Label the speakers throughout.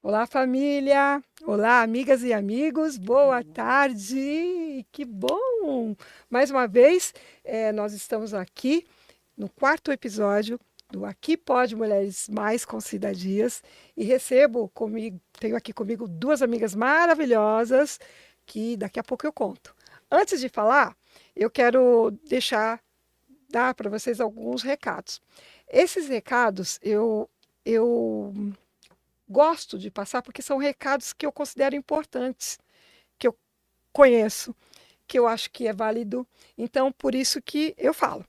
Speaker 1: Olá, família! Olá, amigas e amigos! Boa tarde! Que bom! Mais uma vez, nós estamos aqui no quarto episódio do Aqui Pode Mulheres Mais com Cidadias e recebo comigo, tenho aqui comigo duas amigas maravilhosas que daqui a pouco eu conto. Antes de falar, eu quero dar para vocês alguns recados. Esses recados eu gosto de passar porque são recados que eu considero importantes, que eu conheço, que eu acho que é válido. Então, por isso que eu falo,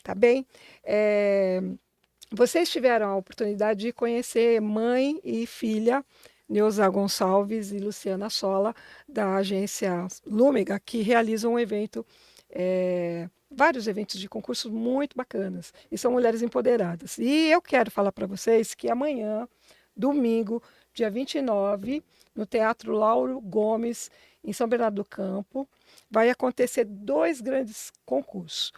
Speaker 1: tá bem? É, Vocês tiveram a oportunidade de conhecer mãe e filha, Neuza Gonçalves e Luciana Sola, da agência Lúmega, que realizam um evento, vários eventos de concursos muito bacanas, e são mulheres empoderadas. E eu quero falar para vocês que amanhã, domingo, dia 29, no Teatro Lauro Gomes, em São Bernardo do Campo, vai acontecer dois grandes concursos.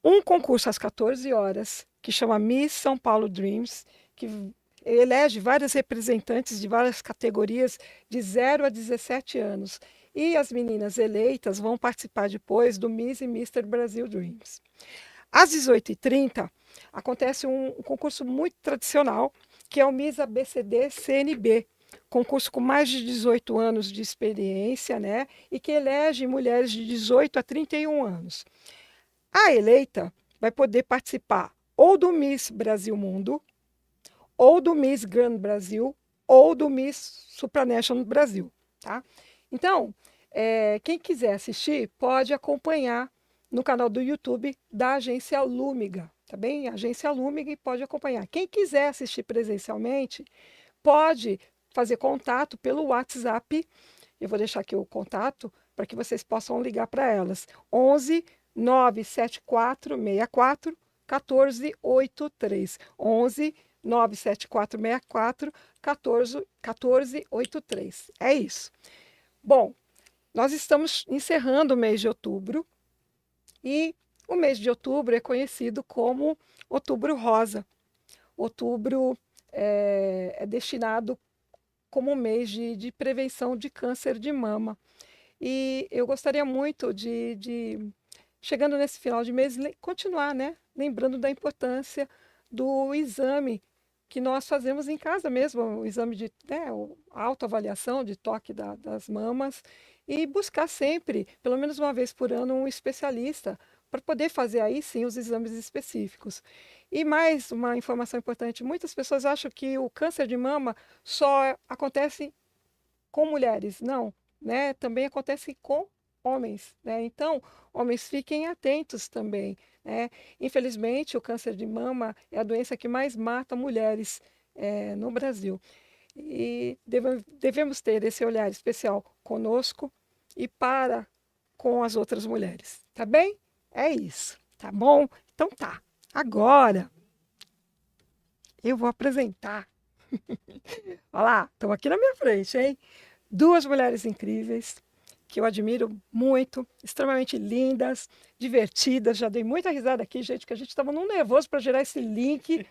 Speaker 1: Um concurso às 14 horas, que chama Miss São Paulo Dreams, que elege várias representantes de várias categorias de 0 a 17 anos. E as meninas eleitas vão participar depois do Miss e Mister Brasil Dreams. Às 18h30, acontece um concurso muito tradicional, que é o Miss ABCD CNB, concurso com mais de 18 anos de experiência, né? E que elege mulheres de 18 a 31 anos. A eleita vai poder participar ou do Miss Brasil Mundo, ou do Miss Grand Brasil, ou do Miss Supranational Brasil, tá? Então, quem quiser assistir pode acompanhar no canal do YouTube da agência Lúmiga, tá bem? Agência Lúmiga e pode acompanhar. Quem quiser assistir presencialmente pode fazer contato pelo WhatsApp. Eu vou deixar aqui o contato para que vocês possam ligar para elas. 11 97464 1483. 11 97464 1483. É isso. Bom, nós estamos encerrando o mês de outubro e o mês de outubro é conhecido como Outubro Rosa. Outubro é destinado como um mês de prevenção de câncer de mama. E eu gostaria muito chegando nesse final de mês, continuar, né? Lembrando da importância do exame que nós fazemos em casa mesmo, o exame de, né, a autoavaliação de toque das mamas e buscar sempre, pelo menos uma vez por ano, um especialista para poder fazer aí sim os exames específicos. E mais uma informação importante: muitas pessoas acham que o câncer de mama só acontece com mulheres. Não, né? Também acontece com homens, né? Então, homens fiquem atentos também, né? Infelizmente, o câncer de mama é a doença que mais mata mulheres no Brasil. E devemos ter esse olhar especial conosco e para com as outras mulheres, tá bem? É isso, tá bom? Então tá. Agora eu vou apresentar. Olha lá, estão aqui na minha frente, hein? Duas mulheres incríveis, que eu admiro muito, extremamente lindas, divertidas. Já dei muita risada aqui, gente, que a gente estava num nervoso para gerar esse link.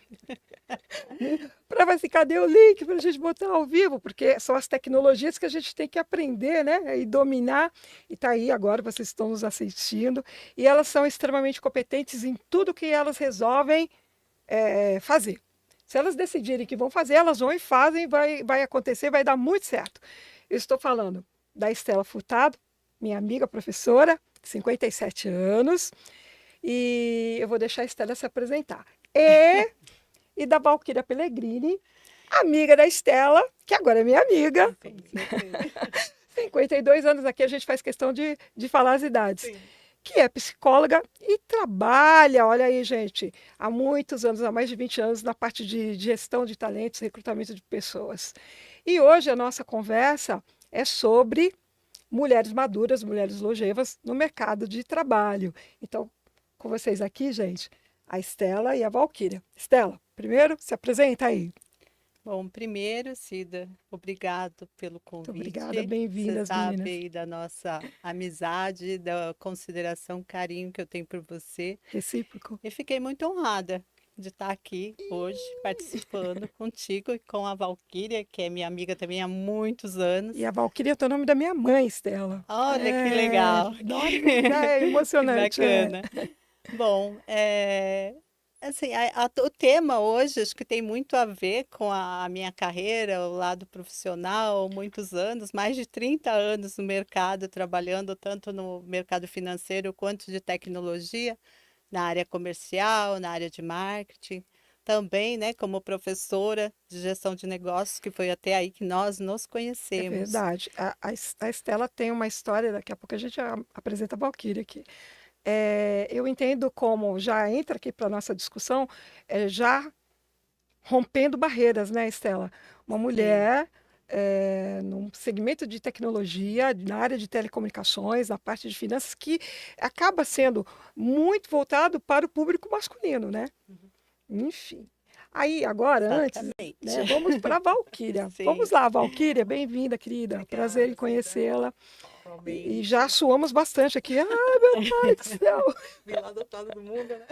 Speaker 1: Para ver se cadê o link para a gente botar ao vivo, porque são as tecnologias que a gente tem que aprender, né? E dominar. E tá aí agora, vocês estão nos assistindo. E elas são extremamente competentes em tudo que elas resolvem fazer. Se elas decidirem que vão fazer, elas vão e fazem, vai acontecer, vai dar muito certo. Eu estou falando da Estela Furtado, minha amiga professora, 57 anos, e eu vou deixar a Estela se apresentar. E da Valquíria Pellegrini, amiga da Estela, que agora é minha amiga.
Speaker 2: Com certeza.
Speaker 1: 52 anos aqui, a gente faz questão de falar as idades.
Speaker 2: Sim.
Speaker 1: Que é psicóloga e trabalha, olha aí, gente, há muitos anos, há mais de 20 anos, na parte de gestão de talentos, recrutamento de pessoas. E hoje a nossa conversa é sobre mulheres maduras, mulheres longevas no mercado de trabalho. Então, com vocês aqui, gente, a Estela e a Valquíria. Estela, primeiro, se apresenta aí.
Speaker 2: Bom, primeiro, Cida, obrigado pelo
Speaker 1: Muito obrigada,
Speaker 2: convite. Você
Speaker 1: bem-vindas,
Speaker 2: sabe
Speaker 1: meninas.
Speaker 2: aí da nossa amizade, da consideração, carinho que eu tenho por você.
Speaker 1: Recíproco.
Speaker 2: E fiquei muito honrada, de estar aqui hoje participando contigo e com a Valquíria, que é minha amiga também há muitos anos.
Speaker 1: E a Valquíria é o nome da minha mãe, Estela.
Speaker 2: Olha que legal,
Speaker 1: Nossa, é
Speaker 2: que
Speaker 1: emocionante.
Speaker 2: bacana. Bom, assim, o tema hoje acho que tem muito a ver com a minha carreira, o lado profissional, muitos anos, mais de 30 anos no mercado, trabalhando tanto no mercado financeiro quanto de tecnologia, na área comercial, na área de marketing. Também, né, como professora de gestão de negócios, que foi até aí que nós nos
Speaker 1: É
Speaker 2: conhecemos.
Speaker 1: verdade. A Estela tem uma história, daqui a pouco a gente apresenta a Valquíria aqui. Eu entendo como já entra aqui para a nossa discussão, já rompendo barreiras, né, Estela? Uma
Speaker 2: Sim.
Speaker 1: mulher num segmento de tecnologia, na área de telecomunicações, na parte de finanças, que acaba sendo muito voltado para o público masculino, né? Enfim. Aí, agora, antes,
Speaker 2: Exatamente.
Speaker 1: né, vamos para a Valquíria. Vamos
Speaker 2: Sim.
Speaker 1: lá, Valquíria, bem-vinda, querida. Prazer em
Speaker 3: Obrigada, Cida.
Speaker 1: conhecê-la. E já
Speaker 3: Igualmente.
Speaker 1: suamos bastante aqui. Ai, meu pai do céu!
Speaker 3: Vim lá do outro lado do mundo, né?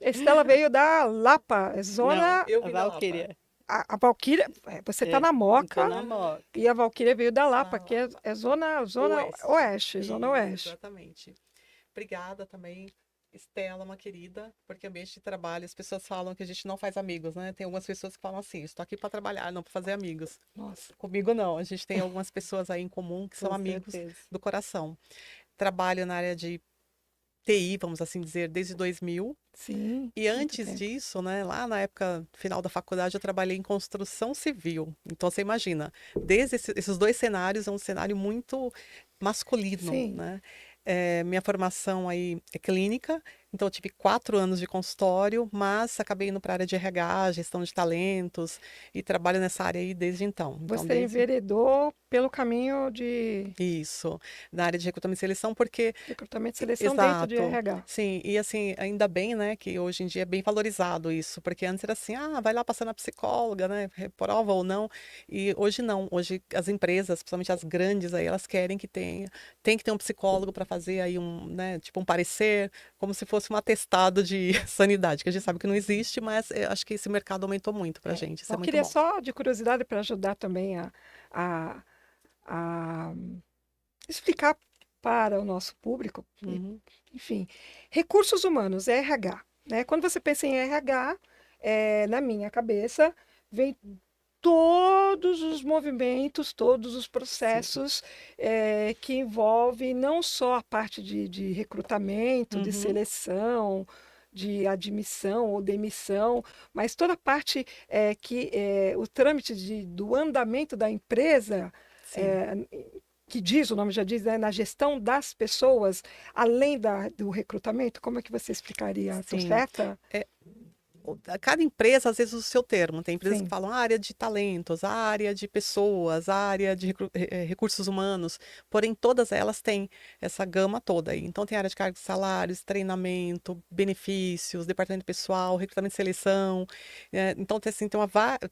Speaker 1: Estela veio da Lapa,
Speaker 2: Não,
Speaker 1: zona.
Speaker 3: Eu
Speaker 2: a
Speaker 3: vim da Lapa.
Speaker 2: Valquíria.
Speaker 1: A Valquíria, você está
Speaker 2: É,
Speaker 1: na
Speaker 2: tô
Speaker 1: Moca
Speaker 2: na
Speaker 3: Aham,
Speaker 2: moto.
Speaker 1: e a Valquíria veio da
Speaker 3: tô
Speaker 1: Lapa,
Speaker 3: na
Speaker 1: que é,
Speaker 3: Lapa.
Speaker 1: é zona
Speaker 3: Oeste.
Speaker 1: oeste, zona oeste.
Speaker 3: Exatamente. Obrigada também, Estela, uma querida, porque ambiente de trabalho, as pessoas falam que a gente não faz amigos, né? Tem algumas pessoas que falam assim, estou aqui para trabalhar, não para fazer amigos.
Speaker 1: Nossa,
Speaker 3: Comigo não, a gente tem algumas pessoas aí em comum que são
Speaker 2: Com
Speaker 3: amigos
Speaker 2: certeza.
Speaker 3: do coração. Trabalho na área de TI, vamos assim dizer, desde 2000.
Speaker 1: sim,
Speaker 3: E
Speaker 1: muito
Speaker 3: antes
Speaker 1: tempo.
Speaker 3: disso, né, lá na época final da faculdade, eu trabalhei em construção civil. Então, você imagina, desde esses dois cenários, é um cenário muito masculino,
Speaker 1: Sim,
Speaker 3: né? Minha formação aí é clínica, então eu tive 4 anos de consultório, mas acabei indo para a área de RH, gestão de talentos, e trabalho nessa área aí desde então. Então,
Speaker 1: você
Speaker 3: desde
Speaker 1: enveredou pelo caminho de
Speaker 3: isso, na área de recrutamento e seleção, porque
Speaker 1: recrutamento e seleção dentro de
Speaker 3: exato.
Speaker 1: RH.
Speaker 3: Sim, e assim, ainda bem, né, que hoje em dia é bem valorizado isso, porque antes era assim, ah, vai lá passar na psicóloga, né, reprova ou não, e hoje não, hoje as empresas, principalmente as grandes aí, elas querem que tenha, tem que ter um psicólogo para fazer aí um, né, tipo um parecer, como se fosse um atestado de sanidade, que a gente sabe que não existe, mas eu acho que esse mercado aumentou muito pra gente, isso é
Speaker 1: Eu
Speaker 3: muito
Speaker 1: queria
Speaker 3: bom.
Speaker 1: só de curiosidade para ajudar também a, a explicar para o nosso público,
Speaker 3: Uhum,
Speaker 1: enfim, recursos humanos, RH, né? Quando você pensa em RH, na minha cabeça, vem todos os movimentos, todos os
Speaker 3: sim.
Speaker 1: processos que envolvem não só a parte de recrutamento, de
Speaker 3: Uhum,
Speaker 1: seleção, de admissão ou demissão, mas toda a parte o trâmite do andamento da empresa,
Speaker 3: sim,
Speaker 1: eh, que diz, o nome já diz, né, na gestão das pessoas, além do recrutamento, como é que você explicaria? Estou
Speaker 3: sim.
Speaker 1: certa?
Speaker 3: É, cada empresa, às vezes, usa o seu termo. Tem empresas que
Speaker 1: Sim,
Speaker 3: falam área de talentos, área de pessoas, área de recursos humanos, porém todas elas têm essa gama toda aí. Então tem área de cargos e salários, treinamento, benefícios, departamento pessoal, recrutamento e seleção. Então tem, assim,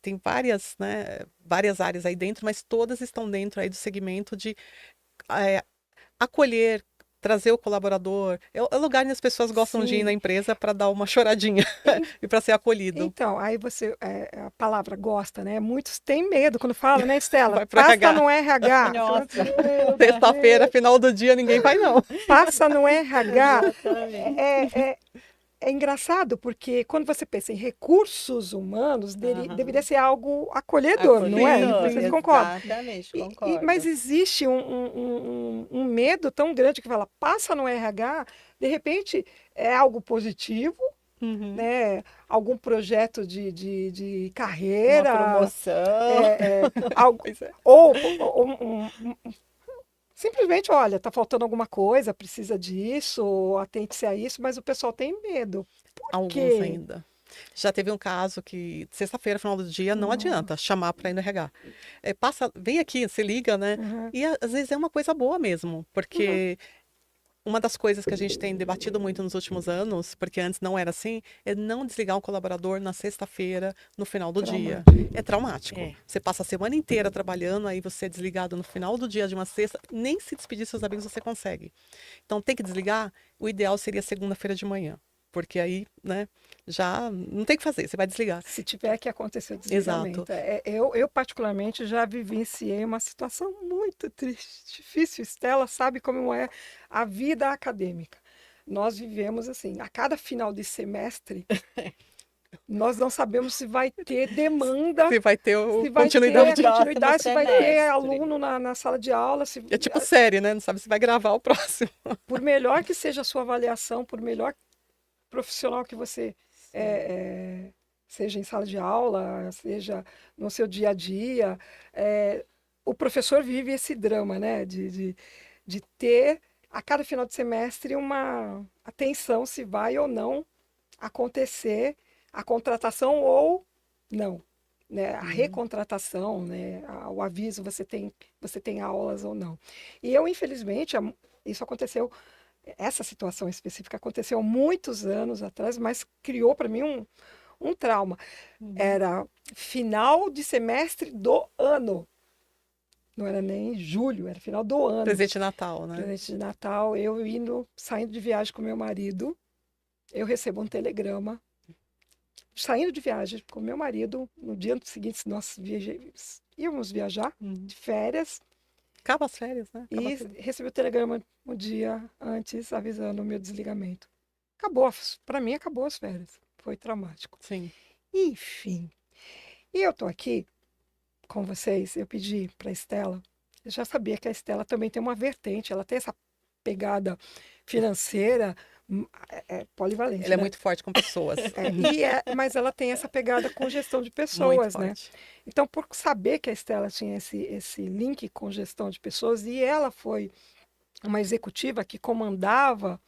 Speaker 3: tem várias, né, várias áreas aí dentro, mas todas estão dentro aí do segmento de eh, acolher, trazer o colaborador. É o lugar onde as pessoas gostam de ir na
Speaker 1: sim.
Speaker 3: empresa para dar uma choradinha e para ser acolhido.
Speaker 1: Então, aí você, a palavra gosta, né? Muitos têm medo quando fala, né, Estela?
Speaker 3: Vai pro
Speaker 1: Passa
Speaker 3: RH.
Speaker 1: no RH. Você vai,
Speaker 2: Nossa,
Speaker 1: meu
Speaker 3: Sexta-feira,
Speaker 1: Deus,
Speaker 3: final do dia, ninguém vai, não.
Speaker 1: passa no RH.
Speaker 2: exatamente.
Speaker 1: É engraçado porque quando você pensa em recursos humanos, deveria
Speaker 2: Aham.
Speaker 1: ser algo acolhedor, não é?
Speaker 3: Sim,
Speaker 2: Acolhedor,
Speaker 1: Vocês
Speaker 3: sim.
Speaker 1: concordam?
Speaker 2: exatamente,
Speaker 1: Mas
Speaker 2: concordo.
Speaker 1: existe um medo tão grande que fala, passa no RH, de repente é algo positivo,
Speaker 3: Uhum.
Speaker 1: né? Algum projeto de
Speaker 2: Uma
Speaker 1: carreira,
Speaker 2: promoção.
Speaker 1: algo,
Speaker 3: Pois é.
Speaker 1: ou simplesmente, olha, está faltando alguma coisa, precisa disso, ou atente-se a isso, mas o pessoal tem medo. Por
Speaker 3: Alguns
Speaker 1: quê?
Speaker 3: ainda. Já teve um caso que sexta-feira, final do dia, não adianta
Speaker 1: Nossa.
Speaker 3: chamar para ir no RH. Passa, vem aqui, se liga, né?
Speaker 1: Uhum,
Speaker 3: E às vezes é uma coisa boa mesmo,
Speaker 1: uhum,
Speaker 3: porque uma das coisas que a gente tem debatido muito nos últimos anos, porque antes não era assim, é não desligar um colaborador na sexta-feira, no final do dia.
Speaker 1: traumático.
Speaker 3: É traumático.
Speaker 2: É,
Speaker 3: Você passa a semana inteira trabalhando, aí você é desligado no final do dia de uma sexta, nem se despedir dos seus amigos você consegue. Então tem que desligar, o ideal seria segunda-feira de manhã. Porque aí, né, já não tem o que fazer, você vai desligar.
Speaker 1: Se tiver que acontecer o
Speaker 3: Exato.
Speaker 1: desligamento. Eu, particularmente, já vivenciei uma situação muito triste, difícil. Estela sabe como é a vida acadêmica. Nós vivemos assim, a cada final de semestre, nós não sabemos se vai ter demanda,
Speaker 3: Você vai ter
Speaker 1: se vai ter
Speaker 3: continuidade.
Speaker 1: continuidade, se vai ter
Speaker 2: semestre.
Speaker 1: aluno na sala de aula.
Speaker 3: É tipo série, né? Não sabe se vai gravar o próximo.
Speaker 1: Por melhor que seja a sua avaliação, por melhor profissional que você seja em sala de aula, seja no seu dia a dia, o professor vive esse drama, né? De ter a cada final de semestre uma atenção se vai ou não acontecer a contratação ou não, né? A recontratação, né? O aviso, você tem aulas ou não. E eu, infelizmente, isso aconteceu, essa situação específica aconteceu há muitos anos atrás, mas criou para mim um trauma. Era final de semestre do ano. Não era nem julho, era final do ano.
Speaker 3: Presente de Natal, né?
Speaker 1: Presente de Natal, eu saindo de viagem com meu marido, eu recebo um telegrama. Saindo de viagem com meu marido, no dia seguinte nós íamos viajar de férias.
Speaker 3: Acaba as férias, né?
Speaker 1: E recebi o telegrama um dia antes avisando o meu desligamento. Acabou, para mim acabou as férias. Foi traumático.
Speaker 3: Sim.
Speaker 1: Enfim. E eu tô aqui com vocês, eu pedi para a Estela, eu já sabia que a Estela também tem uma vertente, ela tem essa pegada financeira, polivalente,
Speaker 3: Ela é
Speaker 1: né?
Speaker 3: muito forte com pessoas.
Speaker 1: Mas ela tem essa pegada com gestão de
Speaker 3: Muito
Speaker 1: pessoas, né?
Speaker 3: forte.
Speaker 1: Então, por saber que a Estela tinha esse link com gestão de pessoas, e ela foi uma executiva que comandava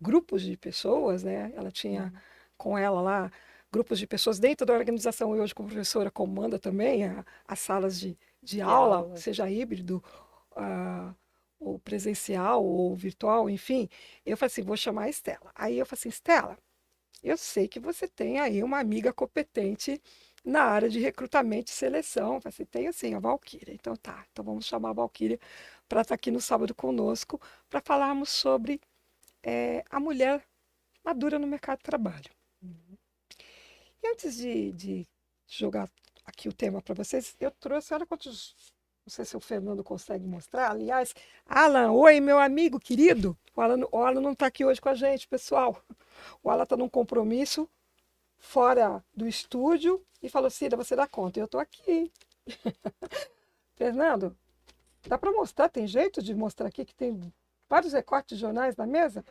Speaker 1: grupos de pessoas, né? Ela tinha com ela lá grupos de pessoas dentro da organização, e hoje como professora comanda também as salas de aula, seja híbrido, ou presencial, ou virtual, enfim. Eu falei assim, vou chamar a Estela. Aí eu falei assim, Estela, eu sei que você tem aí uma amiga competente na área de recrutamento e seleção. Eu falei assim, tem assim, a Valquíria. Então tá, então vamos chamar a Valquíria para estar aqui no sábado conosco, para falarmos sobre a mulher madura no mercado de trabalho. E antes de jogar aqui o tema para vocês, eu trouxe, olha quantos, não sei se o Fernando consegue mostrar, aliás, Alan, oi, meu amigo querido, o Alan não está aqui hoje com a gente, pessoal, o Alan está num compromisso fora do estúdio e falou, Cida, você dá conta, eu estou aqui. Fernando, dá para mostrar, tem jeito de mostrar aqui que tem vários recortes de jornais na mesa?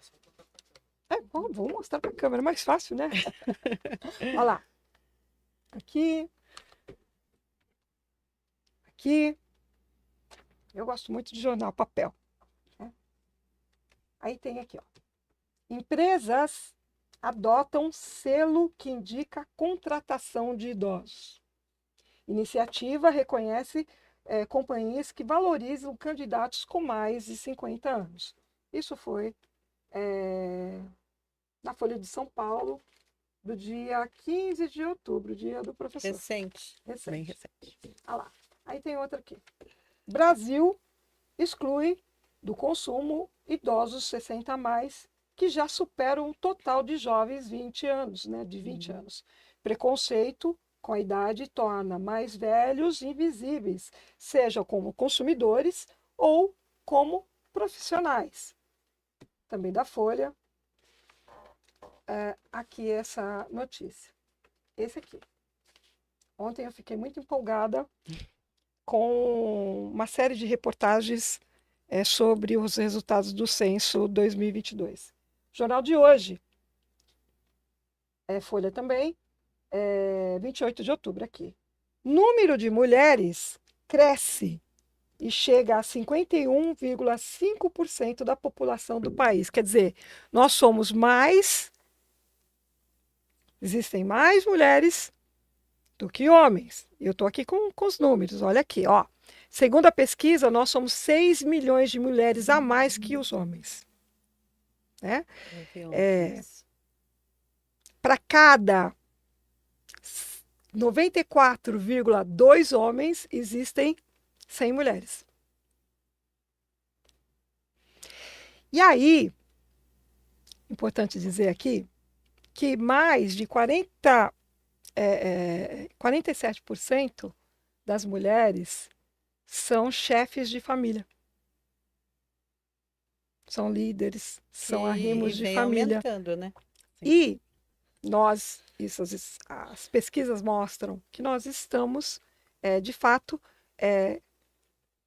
Speaker 1: Bom, vou mostrar para a câmera, mais fácil, né? Olha lá. Aqui. Aqui. Eu gosto muito de jornal, papel. Aí tem aqui, ó. Empresas adotam selo que indica contratação de idosos. Iniciativa reconhece companhias que valorizam candidatos com mais de 50 anos. Isso foi na Folha de São Paulo, do dia 15 de outubro, dia do professor.
Speaker 2: Recente.
Speaker 3: Bem recente.
Speaker 1: Ah lá. Aí tem outra aqui. Brasil exclui do consumo idosos 60 a mais, que já superam um total de jovens 20 anos, né? De 20 anos. Preconceito com a idade torna mais velhos invisíveis, seja como consumidores ou como profissionais. Também da Folha, aqui essa notícia. Esse aqui. Ontem eu fiquei muito empolgada com uma série de reportagens sobre os resultados do censo 2022. Jornal de hoje, Folha também, 28 de outubro aqui. Número de mulheres cresce e chega a 51,5% da população do país. Quer dizer, nós somos mais, existem mais mulheres do que homens. Eu estou aqui com os números, olha aqui, ó. Segundo a pesquisa, nós somos 6 milhões de mulheres a mais que os homens. Né? Para cada 94,2 homens, existem 100 mulheres. E aí, importante dizer aqui, que mais de 47% das mulheres são chefes de família, são líderes, são
Speaker 2: E
Speaker 1: arrimos de
Speaker 2: vem
Speaker 1: família.
Speaker 2: aumentando, né?
Speaker 1: E as pesquisas mostram que nós estamos, de fato,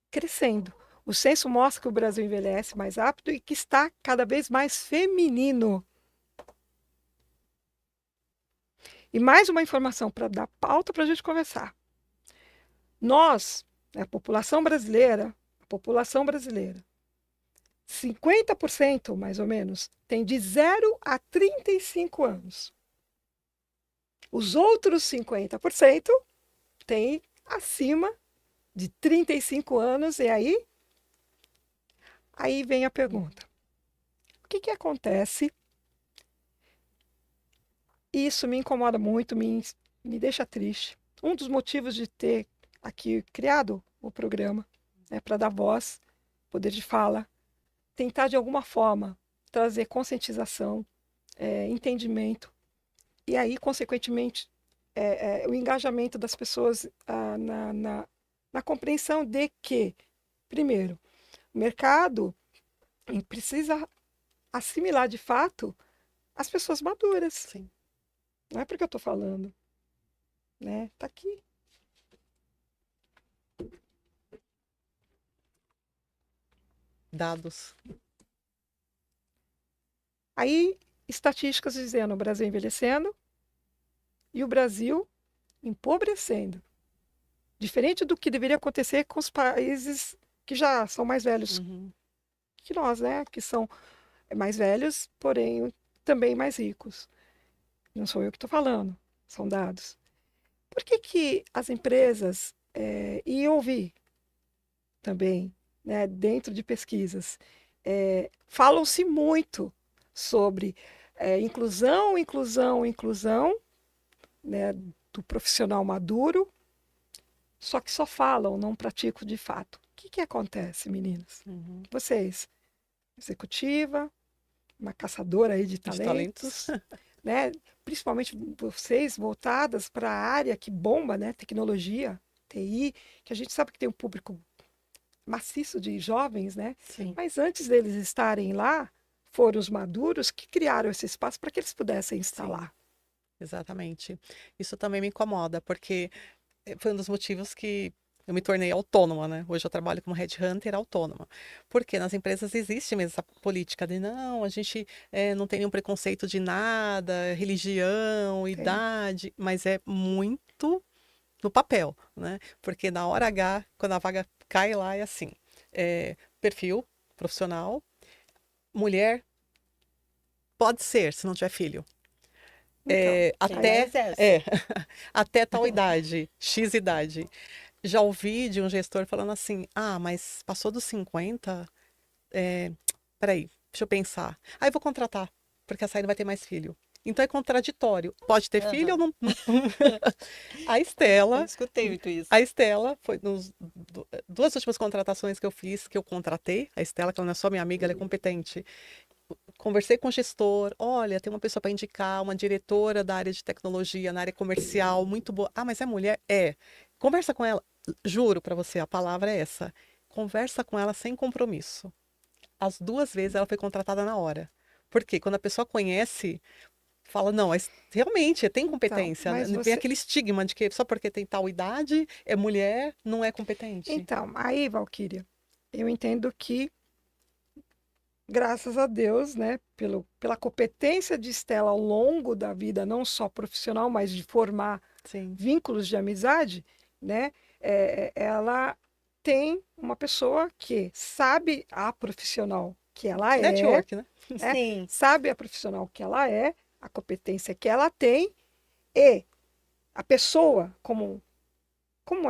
Speaker 1: crescendo. O censo mostra que o Brasil envelhece mais rápido e que está cada vez mais feminino. E mais uma informação para dar pauta para a gente conversar. Nós, a população brasileira, 50% mais ou menos, tem de 0 a 35 anos. Os outros 50% têm acima de 35 anos. E aí vem a pergunta. O que acontece? Isso me incomoda muito, me deixa triste. Um dos motivos de ter aqui criado o programa é para dar voz, poder de fala, tentar de alguma forma trazer conscientização, entendimento, e aí, consequentemente, o engajamento das pessoas na compreensão de que, primeiro, o mercado precisa assimilar de fato as pessoas maduras.
Speaker 3: Sim.
Speaker 1: Não é porque eu estou falando, né? Está aqui.
Speaker 3: Dados.
Speaker 1: Aí, estatísticas dizendo o Brasil envelhecendo e o Brasil empobrecendo. Diferente do que deveria acontecer com os países que já são mais velhos que nós, né? Que são mais velhos, porém também mais ricos. Não sou eu que estou falando, são dados. Por que as empresas, e eu ouvi também, né, dentro de pesquisas, falam-se muito sobre inclusão, né, do profissional maduro, só que só falam, não praticam de fato. O que acontece, meninas? Vocês, executiva, uma caçadora aí de talentos, né? Principalmente vocês voltadas para a área que bomba, né? Tecnologia, TI, que a gente sabe que tem um público maciço de jovens, né?
Speaker 3: Sim.
Speaker 1: Mas antes deles estarem lá, foram os maduros que criaram esse espaço para que eles pudessem instalar.
Speaker 3: Sim, exatamente. Isso também me incomoda, porque foi um dos motivos que eu me tornei autônoma, né? Hoje eu trabalho como headhunter autônoma. Porque nas empresas existe mesmo essa política de não, a gente não tem nenhum preconceito de nada, religião, idade, mas é muito no papel, né? Porque na hora H, quando a vaga cai lá, é assim, perfil profissional, mulher, pode ser, se não tiver filho. Até tal idade, X idade. Já ouvi de um gestor falando assim, mas passou dos 50, peraí, deixa eu pensar. Aí vou contratar, porque essa aí não vai ter mais filho. Então é contraditório. Pode ter filho ou não? A Estela.
Speaker 2: Eu escutei muito isso.
Speaker 3: A Estela foi duas últimas contratações que eu fiz, que eu contratei. A Estela, que ela não é só minha amiga, ela é competente. Conversei com o gestor, olha, tem uma pessoa para indicar, uma diretora da área de tecnologia, na área comercial, muito boa. Mas é mulher? É. Conversa com ela. Juro para você, a palavra é essa. Conversa com ela sem compromisso. As 2 vezes ela foi contratada na hora. Porque quando a pessoa conhece, fala, não, realmente tem competência.
Speaker 1: Então,
Speaker 3: Vem aquele estigma de que só porque tem tal idade, é mulher, não é competente.
Speaker 1: Então, aí, Valquíria, eu entendo que, graças a Deus, né, pela competência de Estela ao longo da vida, não só profissional, mas de formar vínculos de amizade, né, ela tem uma pessoa que sabe a profissional que ela é.
Speaker 3: Network, né?
Speaker 2: Sim.
Speaker 1: Sabe a profissional que ela é, a competência que ela tem, e a pessoa, como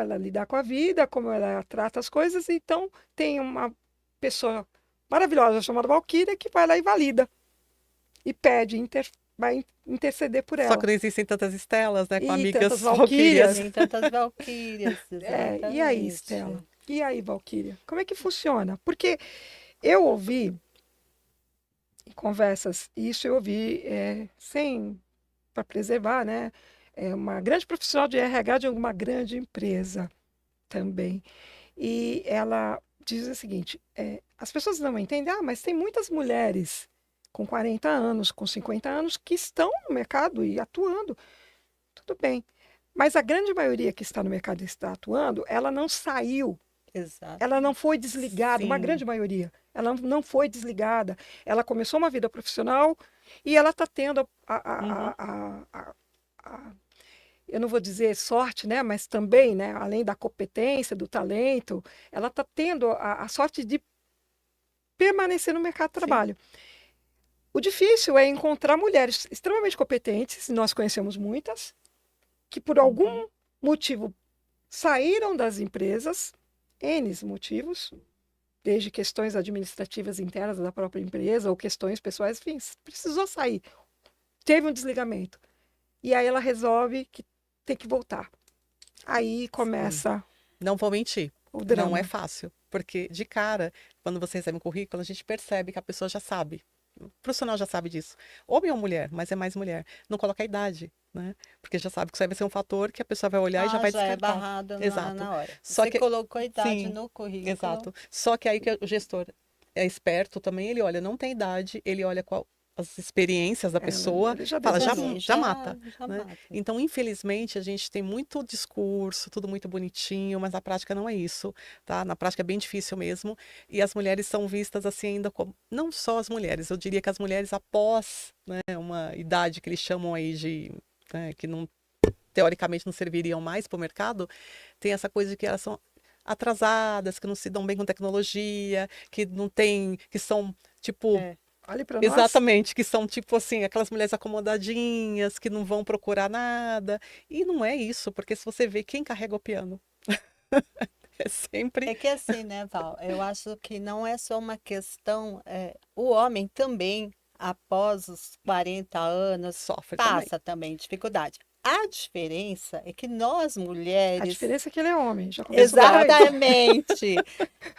Speaker 1: ela lida com a vida, como ela trata as coisas. Então, tem uma pessoa maravilhosa chamada Valquíria que vai lá e valida. E pede, vai interceder por ela.
Speaker 3: Só que não existem tantas Estelas, né? Com
Speaker 1: E
Speaker 3: amigas
Speaker 1: tantas Valquírias.
Speaker 2: Tem tantas Valquírias, exatamente.
Speaker 1: E aí, Estela? E aí, Valquíria? Como é que funciona? Porque eu ouvi em conversas, isso eu ouvi sem para preservar, né? É uma grande profissional de RH de uma grande empresa também. E ela diz o seguinte: as pessoas não entendem, mas tem muitas mulheres com 40 anos, com 50 anos, que estão no mercado e atuando. Tudo bem. Mas a grande maioria que está no mercado e está atuando, ela não saiu,
Speaker 2: Exato.
Speaker 1: ela não foi desligada, uma
Speaker 3: Sim.
Speaker 1: grande maioria. Ela não foi desligada. Ela começou uma vida profissional e ela está tendo eu não vou dizer sorte, né? Mas também, né? Além da competência, do talento, ela está tendo a sorte de permanecer no mercado de
Speaker 3: Sim.
Speaker 1: trabalho. O difícil é encontrar mulheres extremamente competentes, nós conhecemos muitas, que por algum motivo saíram das empresas, N motivos, desde questões administrativas internas da própria empresa ou questões pessoais, enfim, precisou sair, teve um desligamento. E aí ela resolve que tem que voltar. Aí começa
Speaker 3: Não vou mentir,
Speaker 1: o
Speaker 3: não
Speaker 1: drama.
Speaker 3: é fácil, porque de cara, quando você recebe um currículo, a gente percebe que a pessoa já sabe. O profissional já sabe disso. Homem ou mulher, mas é mais mulher. Não coloca a idade, né? Porque já sabe que isso aí vai ser um fator que a pessoa vai olhar e já vai
Speaker 2: Já é
Speaker 3: descartar.
Speaker 2: barrado
Speaker 3: Exato.
Speaker 2: na hora.
Speaker 3: Só
Speaker 2: Você
Speaker 3: que,
Speaker 2: colocou a idade
Speaker 3: sim,
Speaker 2: no currículo.
Speaker 3: exato. Só que aí que o gestor é esperto também, ele olha, não tem idade, ele olha qual as experiências da pessoa,
Speaker 1: Ele já
Speaker 3: fala, já,
Speaker 1: deduziu.
Speaker 3: já mata,
Speaker 2: Já
Speaker 3: né?
Speaker 2: mata.
Speaker 3: Então, infelizmente, a gente tem muito discurso, tudo muito bonitinho, mas na prática não é isso, tá? Na prática é bem difícil mesmo, e as mulheres são vistas assim ainda como, não só as mulheres, eu diria que as mulheres após, né, uma idade que eles chamam aí de, né, que não, teoricamente não serviriam mais para o mercado, tem essa coisa de que elas são atrasadas, que não se dão bem com tecnologia, que não tem, que são tipo
Speaker 1: Olhe para nós.
Speaker 3: exatamente, que são tipo assim, aquelas mulheres acomodadinhas, que não vão procurar nada. E não é isso, porque se você vê quem carrega o piano, é sempre
Speaker 2: É que assim, né, Val? Eu acho que não é só uma questão. O homem também, após os 40 anos,
Speaker 3: sofre também.
Speaker 2: passa também dificuldade. A diferença é que nós
Speaker 1: A
Speaker 2: mulheres.
Speaker 1: diferença é que ele é homem, já começou por aí.
Speaker 2: Exatamente.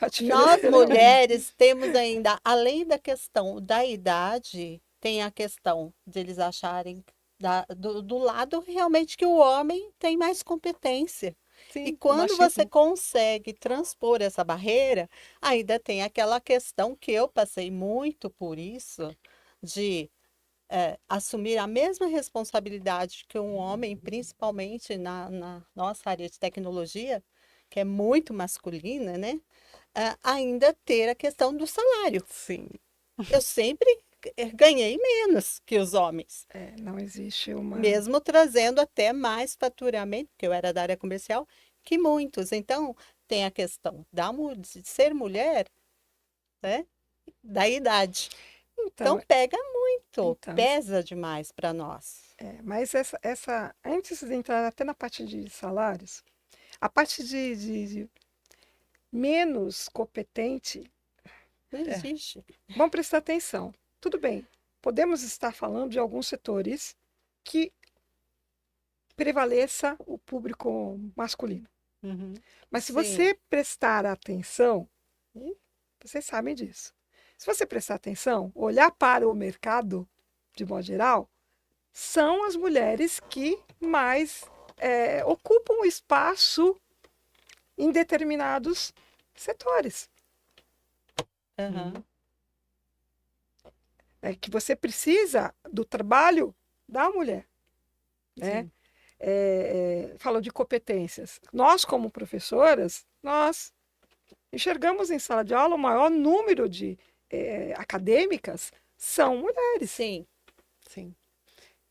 Speaker 1: A diferença é
Speaker 2: Nós
Speaker 1: que ele é homem.
Speaker 2: mulheres temos ainda, além da questão da idade, tem a questão de eles acharem do lado realmente que o homem tem mais competência. E
Speaker 3: Sim, o
Speaker 2: quando você
Speaker 3: machismo.
Speaker 2: consegue transpor essa barreira, ainda tem aquela questão que eu passei muito por isso, de assumir a mesma responsabilidade que um homem, principalmente na nossa área de tecnologia, que é muito masculina, né? Ainda ter a questão do salário.
Speaker 3: Sim,
Speaker 2: Eu sempre ganhei menos que os homens,
Speaker 1: Não existe uma.
Speaker 2: mesmo trazendo até mais faturamento, porque eu era da área comercial, que muitos. Então, tem a questão de ser mulher, né? Da idade.
Speaker 1: Então,
Speaker 2: Então, pega muito,
Speaker 1: então
Speaker 2: pesa demais para nós.
Speaker 1: mas antes de entrar até na parte de salários, a parte de menos competente,
Speaker 2: Não existe.
Speaker 1: vamos prestar atenção. Tudo bem, podemos estar falando de alguns setores que prevaleça o público masculino.
Speaker 3: uhum,
Speaker 1: Mas se
Speaker 2: Sim.
Speaker 1: você prestar atenção, e vocês sabem disso, se você prestar atenção, olhar para o mercado, de modo geral, são as mulheres que mais ocupam espaço em determinados setores.
Speaker 2: Aham.
Speaker 1: Que você precisa do trabalho da mulher. Né?
Speaker 3: sim,
Speaker 1: Falou de competências. Nós, como professoras, nós enxergamos em sala de aula o maior número de acadêmicas são mulheres.
Speaker 2: Sim.
Speaker 3: sim.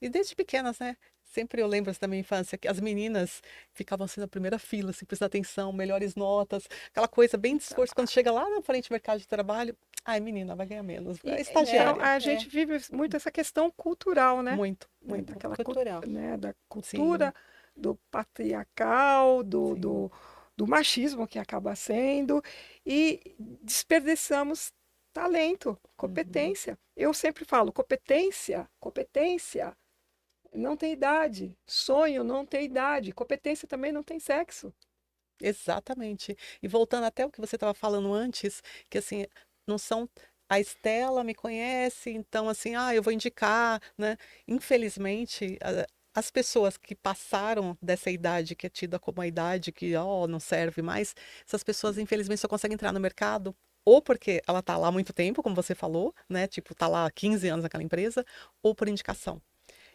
Speaker 3: E desde pequenas, né? Sempre eu lembro da minha infância que as meninas ficavam assim na primeira fila, assim, prestando atenção, melhores notas, aquela coisa bem de esforço. Quando chega lá na frente do mercado de trabalho, ai, menina, vai ganhar menos. É
Speaker 1: Então,
Speaker 3: estagiária.
Speaker 1: a gente vive muito essa questão cultural, né?
Speaker 3: Muito,
Speaker 1: Né,
Speaker 3: muito.
Speaker 1: daquela
Speaker 2: Cultural.
Speaker 1: né, da
Speaker 3: Sim,
Speaker 1: cultura, do patriarcal,
Speaker 3: sim.
Speaker 1: do machismo que acaba sendo, e desperdiçamos talento, competência. Eu sempre falo, competência não tem idade, sonho não tem idade, competência também não tem sexo.
Speaker 3: Exatamente. E voltando até o que você estava falando antes, que assim, não são a Estela me conhece, então assim, eu vou indicar, né? Infelizmente, as pessoas que passaram dessa idade, que é tida como a idade que, não serve mais, essas pessoas, infelizmente, só conseguem entrar no mercado ou porque ela tá lá há muito tempo, como você falou, né? Tipo, tá lá há 15 anos naquela empresa, ou por indicação.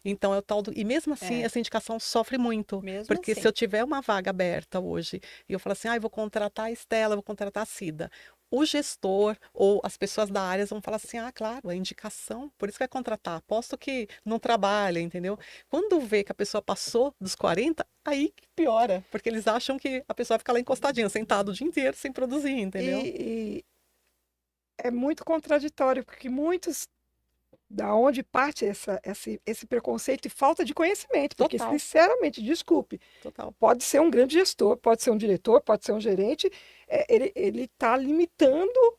Speaker 3: Então, é o tal do... E mesmo assim,
Speaker 2: É,
Speaker 3: essa indicação sofre muito.
Speaker 2: mesmo
Speaker 3: Porque se
Speaker 2: assim.
Speaker 3: eu tiver uma vaga aberta hoje e eu falar assim, eu vou contratar a Estela, eu vou contratar a Cida, o gestor ou as pessoas da área vão falar assim, claro, é indicação, por isso que vai contratar. Aposto que não trabalha, entendeu? Quando vê que a pessoa passou dos 40, aí que piora, porque eles acham que a pessoa fica lá encostadinha, sentada o dia inteiro sem produzir, entendeu?
Speaker 1: E é muito contraditório, porque muitos, da onde parte esse preconceito e falta de conhecimento, porque,
Speaker 3: Total,
Speaker 1: sinceramente, desculpe,
Speaker 3: total.
Speaker 1: pode ser um grande gestor, pode ser um diretor, pode ser um gerente, ele está limitando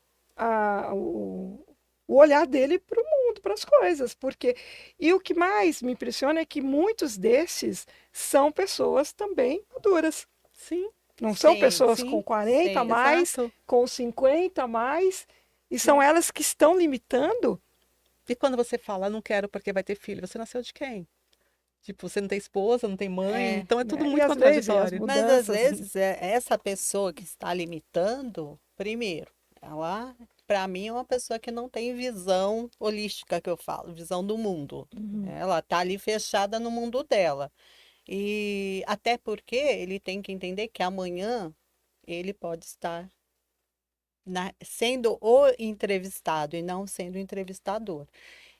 Speaker 1: o olhar dele para o mundo, para as coisas, porque... E o que mais me impressiona é que muitos desses são pessoas também maduras.
Speaker 3: Sim,
Speaker 1: Não são
Speaker 2: Sim,
Speaker 1: pessoas com
Speaker 3: sim,
Speaker 1: 40 a
Speaker 2: sim.
Speaker 1: mais,
Speaker 3: exato.
Speaker 1: com 50 a mais, e são
Speaker 3: Sim.
Speaker 1: elas que estão limitando.
Speaker 3: E quando você fala, não quero porque vai ter filho, você nasceu de quem? Tipo, você não tem esposa, não tem mãe,
Speaker 2: É.
Speaker 3: então é tudo
Speaker 1: Né? E
Speaker 3: muito
Speaker 1: as leis e as
Speaker 3: contraditório.
Speaker 2: Mas às
Speaker 1: mudanças.
Speaker 2: vezes essa pessoa que está limitando, primeiro, ela, para mim, é uma pessoa que não tem visão holística, que eu falo, visão do mundo.
Speaker 1: Uhum.
Speaker 2: Ela está ali fechada no mundo dela. E até porque ele tem que entender que amanhã ele pode estar sendo o entrevistado e não sendo o entrevistador.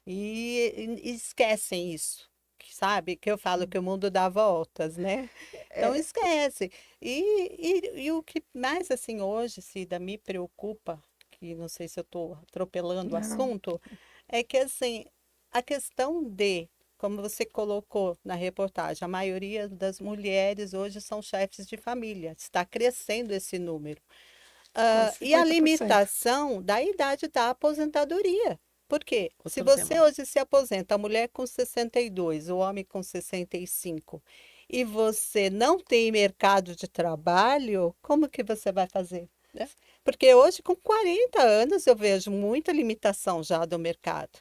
Speaker 2: E esquecem isso, sabe? Que eu falo que o mundo dá voltas, né? Então
Speaker 1: É,
Speaker 2: esquece. E o que mais assim hoje, Cida, me preocupa, que não sei se eu estou atropelando o
Speaker 1: não.
Speaker 2: assunto, é que assim, a questão de, como você colocou na reportagem, a maioria das mulheres hoje são chefes de família, está crescendo esse número.
Speaker 1: Quase
Speaker 2: E a
Speaker 1: 50%.
Speaker 2: limitação da idade da aposentadoria. Por quê? Se
Speaker 3: Outro
Speaker 2: você
Speaker 3: tema.
Speaker 2: hoje se aposenta, a mulher com 62, o homem com 65, e você não tem mercado de trabalho, como que você vai fazer? Né? Porque hoje, com 40 anos, eu vejo muita limitação já do mercado.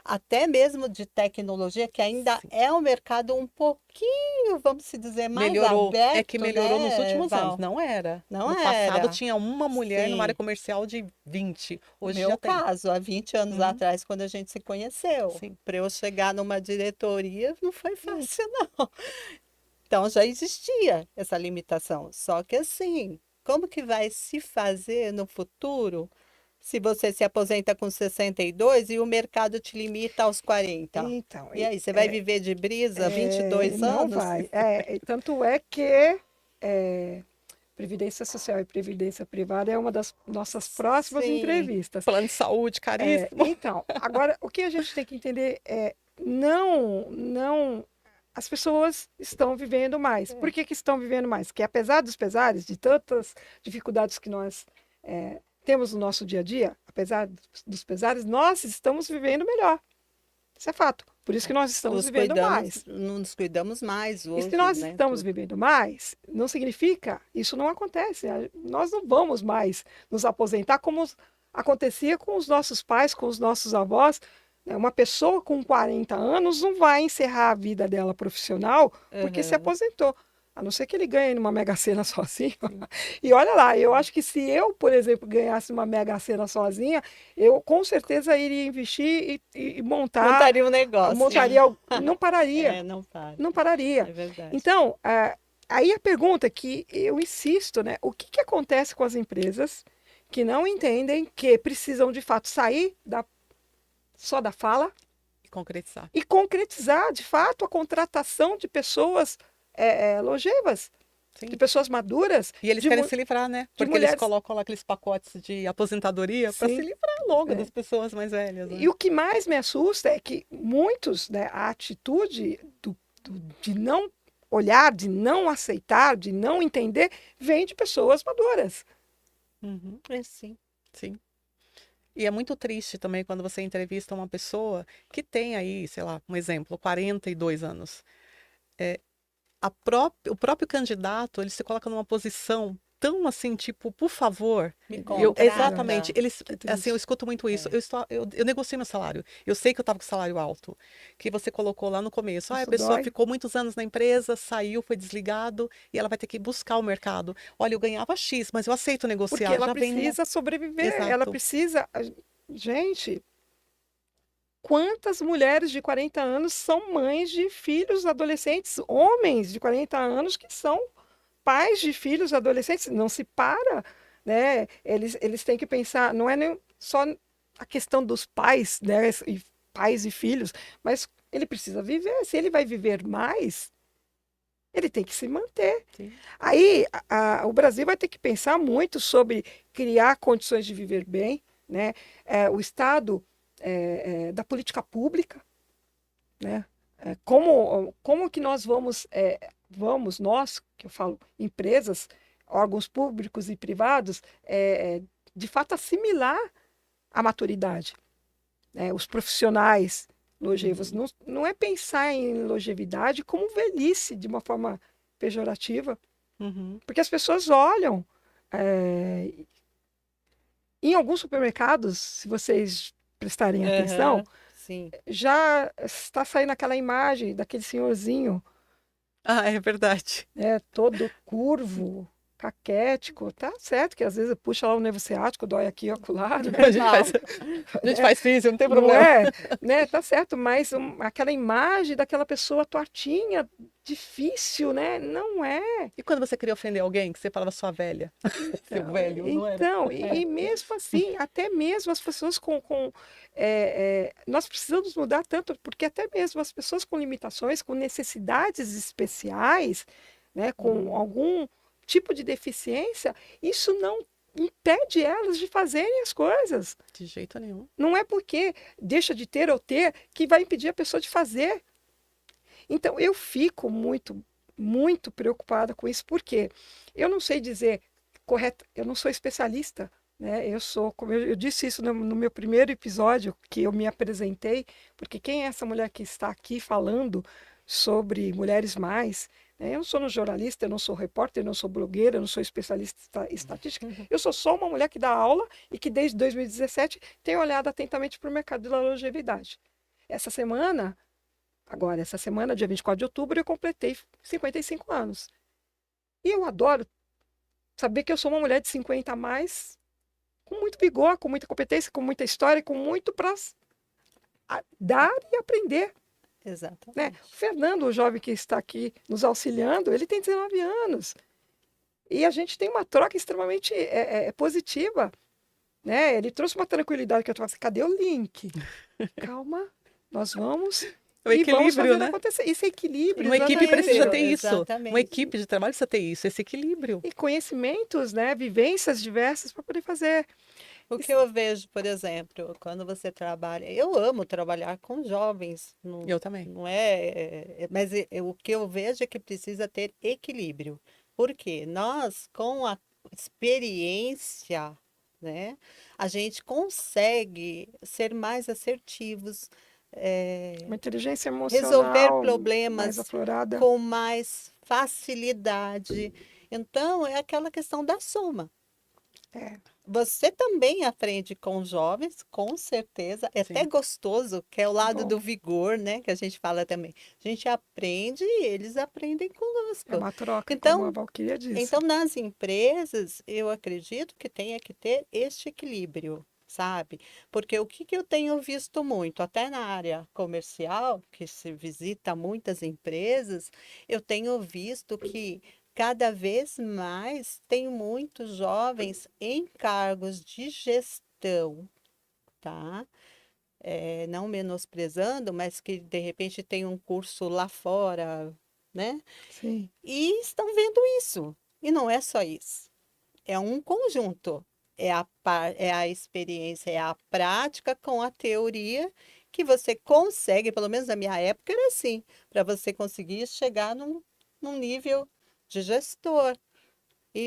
Speaker 2: Até mesmo de tecnologia, que ainda
Speaker 3: Sim.
Speaker 2: é um mercado um pouquinho, vamos se dizer, mais
Speaker 3: Melhorou. É que
Speaker 2: aberto,
Speaker 3: melhorou nos
Speaker 2: né,
Speaker 3: últimos anos.
Speaker 2: Val?
Speaker 3: Não era.
Speaker 2: Não
Speaker 3: No passado
Speaker 2: era.
Speaker 3: tinha uma mulher numa área
Speaker 2: Sim.
Speaker 3: comercial de 20. Hoje
Speaker 2: Meu
Speaker 3: já tem.
Speaker 2: caso, há 20 anos
Speaker 3: Uhum,
Speaker 2: atrás, quando a gente se conheceu,
Speaker 3: sim.
Speaker 2: para eu chegar numa diretoria, não foi
Speaker 1: Hum,
Speaker 2: fácil, não. Então já existia essa limitação. Só que assim, como que vai se fazer no futuro se você se aposenta com 62 e o mercado te limita aos 40?
Speaker 1: Então,
Speaker 2: E aí, você vai viver de brisa 22
Speaker 1: não
Speaker 2: anos?
Speaker 1: vai. Tanto é que é, Previdência Social e Previdência Privada é uma das nossas próximas
Speaker 2: Sim,
Speaker 1: entrevistas.
Speaker 3: Plano de saúde caríssimo.
Speaker 1: Então, agora, o que a gente tem que entender é, não, as pessoas estão vivendo mais.
Speaker 2: é,
Speaker 1: Por que estão vivendo mais? Porque apesar dos pesares, de tantas dificuldades que nós temos no nosso dia a dia, apesar dos pesares, nós estamos vivendo melhor. Isso é fato. Por isso que nós estamos vivendo mais.
Speaker 2: não nos cuidamos mais
Speaker 1: E se
Speaker 2: hoje,
Speaker 1: nós
Speaker 2: né?
Speaker 1: estamos
Speaker 2: Tudo.
Speaker 1: vivendo mais, não significa, isso não acontece. Nós não vamos mais nos aposentar como acontecia com os nossos pais, com os nossos avós. Né? Uma pessoa com 40 anos não vai encerrar a vida dela profissional porque se
Speaker 2: Aham,
Speaker 1: aposentou. A não ser que ele ganhe numa Mega Sena sozinho.
Speaker 3: Sim.
Speaker 1: E olha lá, eu acho que se eu, por exemplo, ganhasse uma Mega Sena sozinha, eu com certeza iria investir e montar,
Speaker 2: montaria um negócio.
Speaker 1: montaria, não pararia.
Speaker 2: É, não para.
Speaker 1: Não pararia.
Speaker 2: É verdade.
Speaker 1: Então, aí a pergunta que eu insisto, né? O que acontece com as empresas que não entendem que precisam de fato sair só da fala
Speaker 3: E concretizar.
Speaker 1: e concretizar de fato a contratação de pessoas longevas, de
Speaker 3: Sim.
Speaker 1: pessoas maduras,
Speaker 3: E eles querem se livrar, né?
Speaker 1: de
Speaker 3: Porque eles
Speaker 1: mulheres.
Speaker 3: colocam lá aqueles pacotes de aposentadoria para se
Speaker 1: Sim.
Speaker 3: livrar logo
Speaker 1: É.
Speaker 3: das pessoas mais velhas,
Speaker 1: E
Speaker 3: né?
Speaker 1: o que mais me assusta é que muitos, né, a atitude de não olhar, de não aceitar, de não entender, vem de pessoas maduras.
Speaker 3: Uhum,
Speaker 2: É sim.
Speaker 3: sim. E é muito triste também quando você entrevista uma pessoa que tem aí, sei lá, um exemplo, 42 anos. O próprio candidato, ele se coloca numa posição tão assim, tipo, por favor.
Speaker 2: Me
Speaker 3: Exatamente,
Speaker 2: contrata.
Speaker 3: eles,
Speaker 1: Que
Speaker 3: assim, eu
Speaker 1: triste.
Speaker 3: escuto muito isso. Eu negociei meu salário. Eu sei que eu estava com salário alto, que você colocou lá no começo. Ah, a
Speaker 1: Isso
Speaker 3: pessoa
Speaker 1: dói.
Speaker 3: ficou muitos anos na empresa, saiu, foi desligado e ela vai ter que buscar o mercado. Olha, eu ganhava X, mas eu aceito
Speaker 1: Porque
Speaker 3: negociar.
Speaker 1: ela
Speaker 3: Já vem no...
Speaker 1: precisa sobreviver, ela
Speaker 3: Exato.
Speaker 1: precisa. Gente, quantas mulheres de 40 anos são mães de filhos adolescentes, homens de 40 anos que são pais de filhos adolescentes? Não se para, né? Eles têm que pensar, não é nem só a questão dos pais, né? E pais e filhos, mas ele precisa viver. Se ele vai viver mais, ele tem que se manter.
Speaker 3: Sim.
Speaker 1: Aí o Brasil vai ter que pensar muito sobre criar condições de viver bem, né? O Estado da política pública, né? Como que nós vamos, nós, que eu falo, empresas, órgãos públicos e privados, de fato assimilar a maturidade, né? Os profissionais longevos.
Speaker 3: Uhum.
Speaker 1: Não é pensar em longevidade como velhice, de uma forma pejorativa,
Speaker 3: Uhum.
Speaker 1: porque as pessoas olham. Em alguns supermercados, se vocês prestarem atenção,
Speaker 2: Aham, sim.
Speaker 1: já está saindo aquela imagem daquele senhorzinho,
Speaker 3: Ah, é verdade.
Speaker 1: né, todo curvo, caquético. Tá certo que às vezes puxa lá o nervo ciático, dói aqui, acolá, né?
Speaker 3: A gente faz, a gente faz físio, não tem
Speaker 1: Não
Speaker 3: problema.
Speaker 1: é, né? Tá certo, mas aquela imagem daquela pessoa tortinha, difícil, né? Não é.
Speaker 3: E quando você queria ofender alguém, que você falava sua velha, seu
Speaker 1: Então,
Speaker 3: velho, não era?
Speaker 1: e mesmo assim, até mesmo as pessoas nós precisamos mudar tanto, porque até mesmo as pessoas com limitações, com necessidades especiais, né, com
Speaker 3: Uhum.
Speaker 1: algum tipo de deficiência, isso não impede elas de fazerem as coisas.
Speaker 3: De jeito nenhum.
Speaker 1: Não é porque deixa de ter ou ter que vai impedir a pessoa de fazer. Então, eu fico muito, muito preocupada com isso, porque eu não sei dizer correto, eu não sou especialista, né? Eu sou, como eu disse isso no meu primeiro episódio, que eu me apresentei, porque quem é essa mulher que está aqui falando sobre Mulheres Mais? Né? Eu não sou jornalista, eu não sou repórter, eu não sou blogueira, eu não sou especialista em estatística, eu sou só uma mulher que dá aula e que desde 2017 tem olhado atentamente para o mercado da longevidade. Essa semana Agora, essa semana, dia 24 de outubro, eu completei 55 anos. E eu adoro saber que eu sou uma mulher de 50 a mais, com muito vigor, com muita competência, com muita história, com muito para dar e aprender. Né?
Speaker 2: Exatamente.
Speaker 1: O Fernando, o jovem que está aqui nos auxiliando, ele tem 19 anos. E a gente tem uma troca extremamente positiva. Né? Ele trouxe uma tranquilidade que eu trouxe. Cadê o link? Calma, nós vamos
Speaker 3: O
Speaker 1: e vamos
Speaker 3: equilíbrio,
Speaker 1: fazer
Speaker 3: né?
Speaker 1: acontecer. Isso é equilíbrio,
Speaker 3: Uma equipe precisa
Speaker 1: exatamente.
Speaker 3: ter isso. Uma
Speaker 2: Exatamente.
Speaker 3: equipe de trabalho precisa ter isso, esse equilíbrio.
Speaker 1: E conhecimentos, né, vivências diversas para poder fazer.
Speaker 2: O que eu vejo, por exemplo, quando você trabalha, eu amo trabalhar com jovens, não,
Speaker 3: Eu também.
Speaker 2: não mas o que eu vejo é que precisa ter equilíbrio. Por quê? Nós, com a experiência, né, a gente consegue ser mais assertivos,
Speaker 1: Uma inteligência
Speaker 2: resolver
Speaker 1: emocional mais
Speaker 2: problemas
Speaker 1: aflorada.
Speaker 2: com mais facilidade. Então, é aquela questão da soma.
Speaker 1: É,
Speaker 2: Você também aprende com jovens, com certeza. É até
Speaker 3: Sim.
Speaker 2: gostoso, que é o lado
Speaker 1: bom,
Speaker 2: do vigor, né? Que a gente fala também. A gente aprende e eles aprendem
Speaker 1: é
Speaker 2: conosco.
Speaker 1: uma troca, como a
Speaker 2: Então,
Speaker 1: Valquíria disse.
Speaker 2: então, nas empresas, eu acredito que tenha que ter este equilíbrio, sabe? Porque o que eu tenho visto muito, até na área comercial, que se visita muitas empresas, eu tenho visto que cada vez mais tem muitos jovens em cargos de gestão, tá? Não menosprezando, mas que de repente tem um curso lá fora, né?
Speaker 1: Sim,
Speaker 2: E estão vendo isso. E não é só isso. É um conjunto. É a experiência, é a prática com a teoria que você consegue, pelo menos na minha época era assim, para você conseguir chegar num nível de gestor.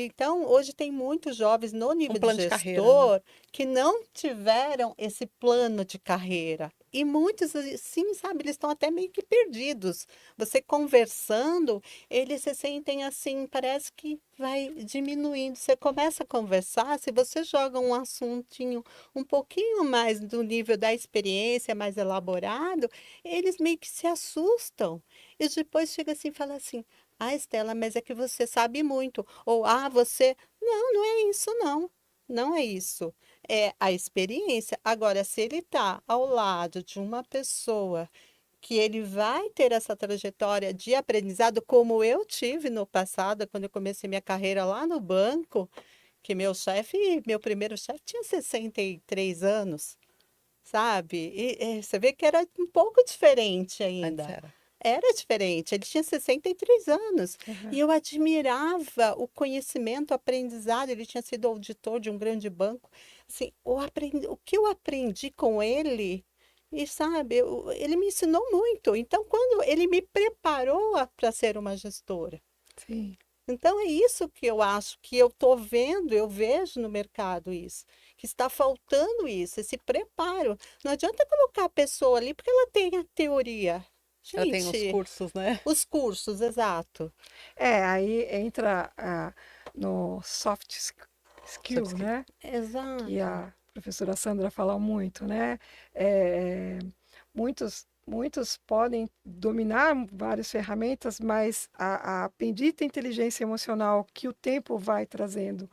Speaker 2: Então, hoje tem muitos jovens no
Speaker 3: Um
Speaker 2: nível de
Speaker 3: plano de carreira, né?
Speaker 2: gestor que não tiveram esse plano de carreira. E muitos, sim, sabe, eles estão até meio que perdidos. Você conversando, eles se sentem assim, parece que vai diminuindo. Você começa a conversar, se você joga um assuntinho um pouquinho mais do nível da experiência, mais elaborado, eles meio que se assustam. E depois chega assim e fala assim: ah, Estela, mas é que você sabe muito. Ou, ah, você. Não, não é isso, não. Não é isso. É a experiência. Agora, se ele está ao lado de uma pessoa que ele vai ter essa trajetória de aprendizado, como eu tive no passado, quando eu comecei minha carreira lá no banco, que meu primeiro chefe tinha 63 anos, sabe? E você vê que era um pouco diferente
Speaker 3: Antes
Speaker 2: ainda.
Speaker 3: era.
Speaker 2: Era diferente, ele tinha 63 anos. E
Speaker 1: Aham.
Speaker 2: eu admirava o conhecimento, o aprendizado. Ele tinha sido auditor de um grande banco. Assim, o que eu aprendi com ele, e sabe, ele me ensinou muito. Então, quando ele me preparou para ser uma gestora.
Speaker 1: Sim.
Speaker 2: Então, é isso que eu acho que eu estou vendo, eu vejo no mercado isso, que está faltando isso, esse preparo. Não adianta colocar a pessoa ali porque ela tem a teoria.
Speaker 3: Ela tem os
Speaker 2: Gente,
Speaker 3: cursos, né?
Speaker 2: os cursos, exato.
Speaker 1: Aí entra no skill,
Speaker 3: Soft skill.
Speaker 1: né? Que
Speaker 2: Exato.
Speaker 1: a professora Sandra fala muito, né? É, muitos podem dominar várias ferramentas, mas a bendita inteligência emocional que o tempo vai trazendo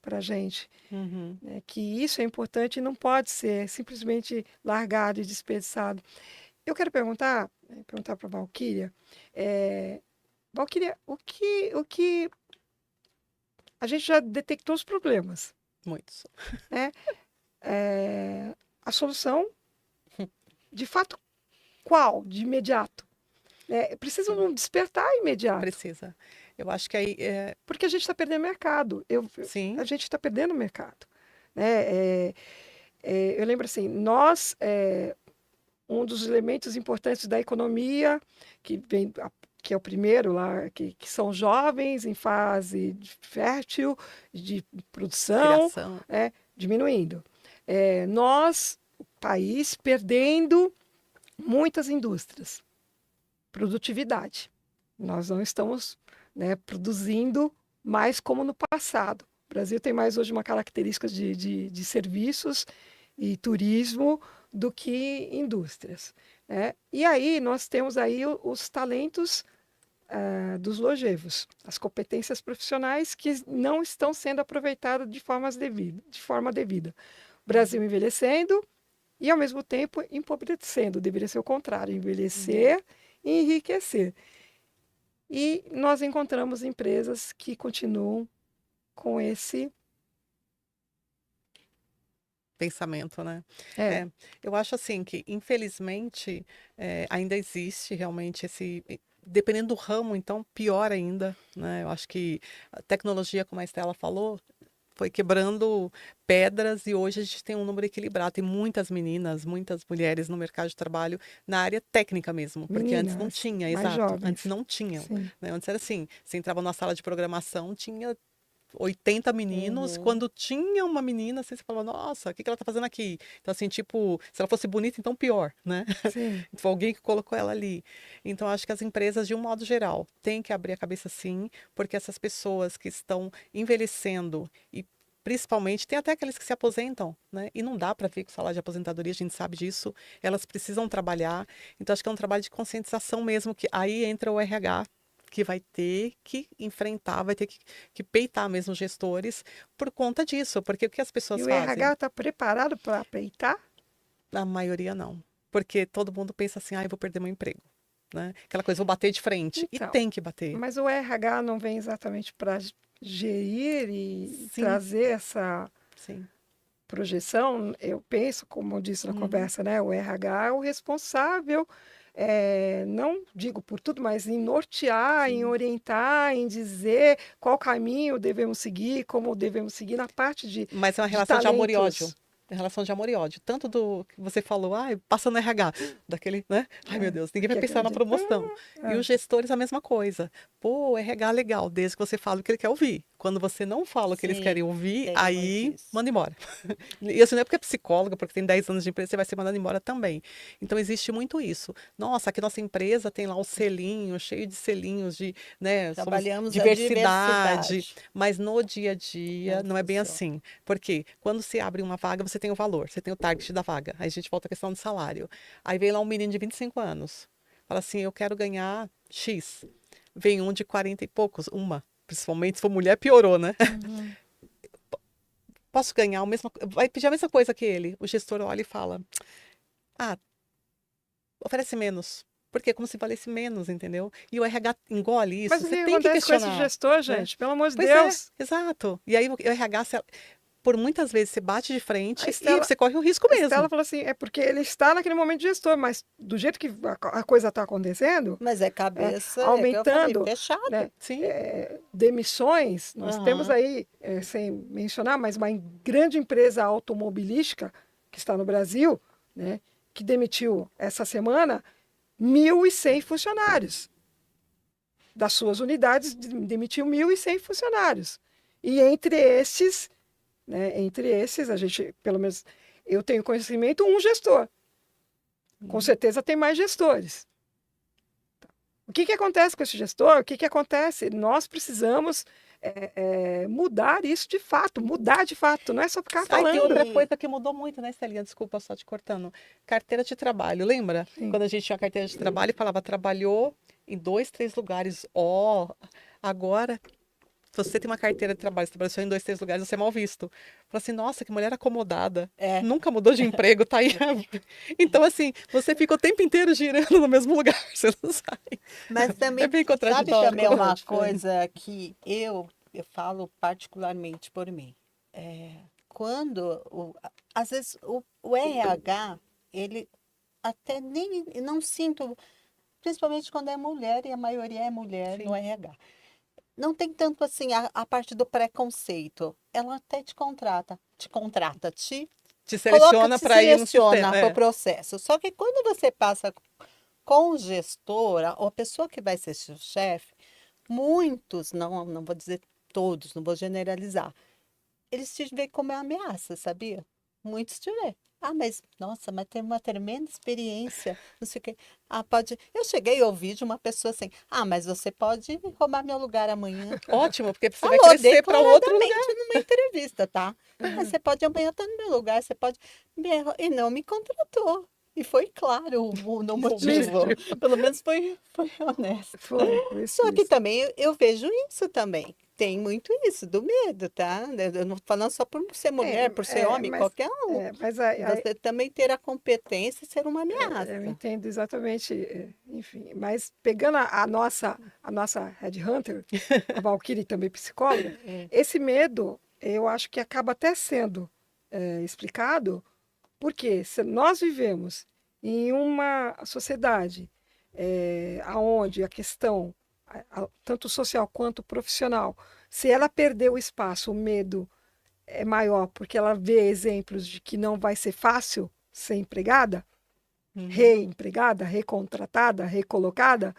Speaker 1: para a gente,
Speaker 3: Uhum.
Speaker 1: né? Que isso é importante e não pode ser simplesmente largado e desperdiçado. Eu quero perguntar para a Valquíria, Valquíria, o que a gente já detectou os problemas,
Speaker 3: Muitos.
Speaker 1: né? A solução, de fato, qual? De imediato? Precisa de
Speaker 3: Sim,
Speaker 1: um despertar imediato,
Speaker 3: precisa. Eu acho que aí,
Speaker 1: porque a gente está perdendo mercado. A
Speaker 3: sim,
Speaker 1: gente está perdendo mercado, né? Eu lembro assim, um dos elementos importantes da economia, que é o primeiro lá, que são jovens em fase fértil, de produção,
Speaker 3: criação.
Speaker 1: diminuindo. Nós, o país, perdendo muitas indústrias, produtividade. Nós não estamos, né, produzindo mais como no passado. O Brasil tem mais hoje uma característica de serviços e turismo do que indústrias, né? E aí nós temos aí os talentos dos longevos, as competências profissionais que não estão sendo aproveitadas de forma devida. O Brasil envelhecendo e, ao mesmo tempo, empobrecendo. Deveria ser o contrário,
Speaker 3: Uhum.
Speaker 1: envelhecer e enriquecer. E nós encontramos empresas que continuam com esse.
Speaker 3: Pensamento, né?
Speaker 1: É,
Speaker 3: É, eu acho assim que, infelizmente, ainda existe realmente dependendo do ramo, então, pior ainda, né? Eu acho que a tecnologia, como a Estela falou, foi quebrando pedras e hoje a gente tem um número equilibrado. Tem muitas meninas, muitas mulheres no mercado de trabalho na área técnica mesmo, porque antes não
Speaker 1: meninas
Speaker 3: tinha,
Speaker 1: mais
Speaker 3: exato, antes
Speaker 1: jovens.
Speaker 3: não tinham,
Speaker 1: Sim.
Speaker 3: né? Antes era assim, você entrava numa sala de programação, tinha 80 meninos,
Speaker 2: Uhum.
Speaker 3: quando tinha uma menina, assim, você falava, nossa, o que que ela tá fazendo aqui? Então, assim, tipo, se ela fosse bonita, então pior, né?
Speaker 1: Sim.
Speaker 3: Foi alguém que colocou ela ali. Então, acho que as empresas, de um modo geral, têm que abrir a cabeça sim, porque essas pessoas que estão envelhecendo e principalmente, tem até aqueles que se aposentam, né? E não dá para ver com o salário de aposentadoria, a gente sabe disso. Elas precisam trabalhar. Então, acho que é um trabalho de conscientização mesmo, que aí entra o RH, que vai ter que enfrentar, vai ter que peitar mesmo os gestores por conta disso. Porque o que as
Speaker 1: E
Speaker 3: pessoas
Speaker 1: o
Speaker 3: fazem?
Speaker 1: RH está preparado para peitar?
Speaker 3: A maioria não. Porque todo mundo pensa assim, ah, eu vou perder meu emprego, né? Aquela coisa, vou bater de frente. E
Speaker 1: Então,
Speaker 3: tem que bater.
Speaker 1: mas o RH não vem exatamente para gerir e
Speaker 3: Sim,
Speaker 1: trazer essa
Speaker 3: sim.
Speaker 1: projeção. Eu penso, como eu disse na
Speaker 3: Uhum.
Speaker 1: conversa, né? O RH é o responsável, não digo por tudo, mas em nortear, em
Speaker 3: Sim.
Speaker 1: orientar, em dizer qual caminho devemos seguir, como devemos seguir na parte
Speaker 3: Mas é uma
Speaker 1: de
Speaker 3: relação de amor e ódio.
Speaker 1: talentos.
Speaker 3: É relação de amor e ódio. Tanto do que você falou, ah, passa no RH, daquele, né? Ai, meu Deus, ninguém vai
Speaker 1: Que é
Speaker 3: pensar na
Speaker 1: grande.
Speaker 3: promoção. E os gestores, a mesma coisa. Pô, o RH legal, desde que você fala o que ele quer ouvir. Quando você não fala o que eles
Speaker 2: Sim,
Speaker 3: querem ouvir,
Speaker 2: tem
Speaker 3: aí
Speaker 2: muito isso.
Speaker 3: manda embora. E assim, não é porque é psicóloga, porque tem 10 anos de empresa, você vai ser mandado embora também. Então, existe muito isso. Nossa, aqui nossa empresa tem lá o selinho, cheio de selinhos de, né, somos
Speaker 2: Trabalhamos a
Speaker 3: diversidade,
Speaker 2: diversidade.
Speaker 3: mas no dia a dia
Speaker 2: Não
Speaker 3: não é bem
Speaker 2: funciona.
Speaker 3: assim. Porque quando se abre uma vaga, você tem o valor, você tem o target da vaga. Aí a gente volta à questão do salário. Aí vem lá um menino de 25 anos, fala assim, eu quero ganhar X. Vem um de 40 e poucos, principalmente se for mulher, piorou, né?
Speaker 2: Uhum.
Speaker 3: Posso ganhar o mesmo, vai pedir a mesma coisa que ele. O gestor olha e fala: ah, oferece menos. Porque é como se valesse menos, entendeu? E o RH engole
Speaker 1: Mas
Speaker 3: isso.
Speaker 1: o
Speaker 3: Você
Speaker 1: que
Speaker 3: tem que
Speaker 1: acontece com esse
Speaker 3: questionar,
Speaker 1: gestor,
Speaker 3: né?
Speaker 1: gente? Pelo amor de
Speaker 3: Pois é,
Speaker 1: Deus.
Speaker 3: exato. E aí o RH, por muitas vezes, você bate de
Speaker 1: A
Speaker 3: frente e
Speaker 1: Estela,
Speaker 3: você corre o risco
Speaker 1: a Estela
Speaker 3: mesmo.
Speaker 1: falou assim, é porque ele está naquele momento de gestor, mas do jeito que a coisa está acontecendo,
Speaker 2: Mas é cabeça, é que eu falei,
Speaker 1: aumentando,
Speaker 2: fechado.
Speaker 1: né,
Speaker 3: Sim,
Speaker 1: demissões, nós temos
Speaker 2: Aham.
Speaker 1: aí, sem mencionar, mas uma grande empresa automobilística que está no Brasil, né, que demitiu essa semana 1.100 funcionários. Das suas unidades, demitiu 1.100 funcionários. E entre esses, a gente, pelo menos eu tenho conhecimento, um gestor. Com certeza tem mais gestores. O que acontece com esse gestor? O que acontece? Nós precisamos mudar isso de fato, mudar de fato, não é só ficar
Speaker 3: Aí tem outra
Speaker 1: falando.
Speaker 2: Sabe,
Speaker 3: coisa que mudou muito, né, Estelinha? Desculpa só te cortando. Carteira de trabalho, lembra?
Speaker 1: Sim.
Speaker 3: Quando a gente tinha carteira de trabalho e falava, trabalhou em 2, 3 lugares. Ó, agora, se você tem uma carteira de trabalho, você trabalhou só em 2, 3 lugares, você é mal visto. Fala assim, nossa, que mulher acomodada.
Speaker 2: é,
Speaker 3: Nunca mudou de emprego, tá aí. Então, assim, você fica o tempo inteiro girando no mesmo lugar, você não sai.
Speaker 2: mas
Speaker 3: É
Speaker 2: também,
Speaker 3: bem
Speaker 2: sabe
Speaker 3: contraditório
Speaker 2: também
Speaker 3: quando a
Speaker 2: uma
Speaker 3: gente vê.
Speaker 2: coisa que eu falo particularmente por mim. Quando, às vezes, o RH, ele até nem, não sinto, principalmente quando é mulher, e a maioria é mulher no
Speaker 3: Sim,
Speaker 2: RH. Não tem tanto assim a parte do preconceito. Ela até te
Speaker 3: te
Speaker 2: coloca,
Speaker 3: seleciona
Speaker 2: te
Speaker 3: para ir no sistema.
Speaker 2: seleciona para o processo. Só que quando você passa com o gestor, ou a pessoa que vai ser seu chefe, muitos, não vou dizer todos, não vou generalizar, eles te veem como uma ameaça, sabia? Muitos te veem. Ah, mas, nossa, mas tem uma tremenda experiência, não sei o quê. Ah, pode... Eu cheguei a ouvir de uma pessoa assim, ah, mas você pode roubar meu lugar amanhã.
Speaker 3: Ótimo, porque você vai
Speaker 2: Falou
Speaker 3: crescer para outro lugar.
Speaker 2: declaradamente numa entrevista, tá? Ah, você pode amanhã estar no meu lugar, você pode... E não me contratou. E foi claro no
Speaker 3: O
Speaker 2: motivo.
Speaker 3: objetivo.
Speaker 2: Pelo menos foi honesto.
Speaker 1: Foi
Speaker 2: Só que
Speaker 1: isso.
Speaker 2: também eu vejo isso também. Tem muito isso, do medo, tá? Eu não tô falando só por ser mulher, por ser homem,
Speaker 1: Mas,
Speaker 2: qualquer um.
Speaker 1: mas
Speaker 2: Você também ter a competência e ser uma
Speaker 1: eu
Speaker 2: ameaça.
Speaker 1: entendo exatamente, enfim, mas pegando a nossa headhunter, a Valkyrie também psicóloga,
Speaker 2: É.
Speaker 1: esse medo eu acho que acaba até sendo explicado porque se nós vivemos em uma sociedade onde a questão, tanto social quanto profissional, se ela perder o espaço, o medo é maior porque ela vê exemplos de que não vai ser fácil ser empregada,
Speaker 3: Uhum.
Speaker 1: reempregada, recontratada, recolocada,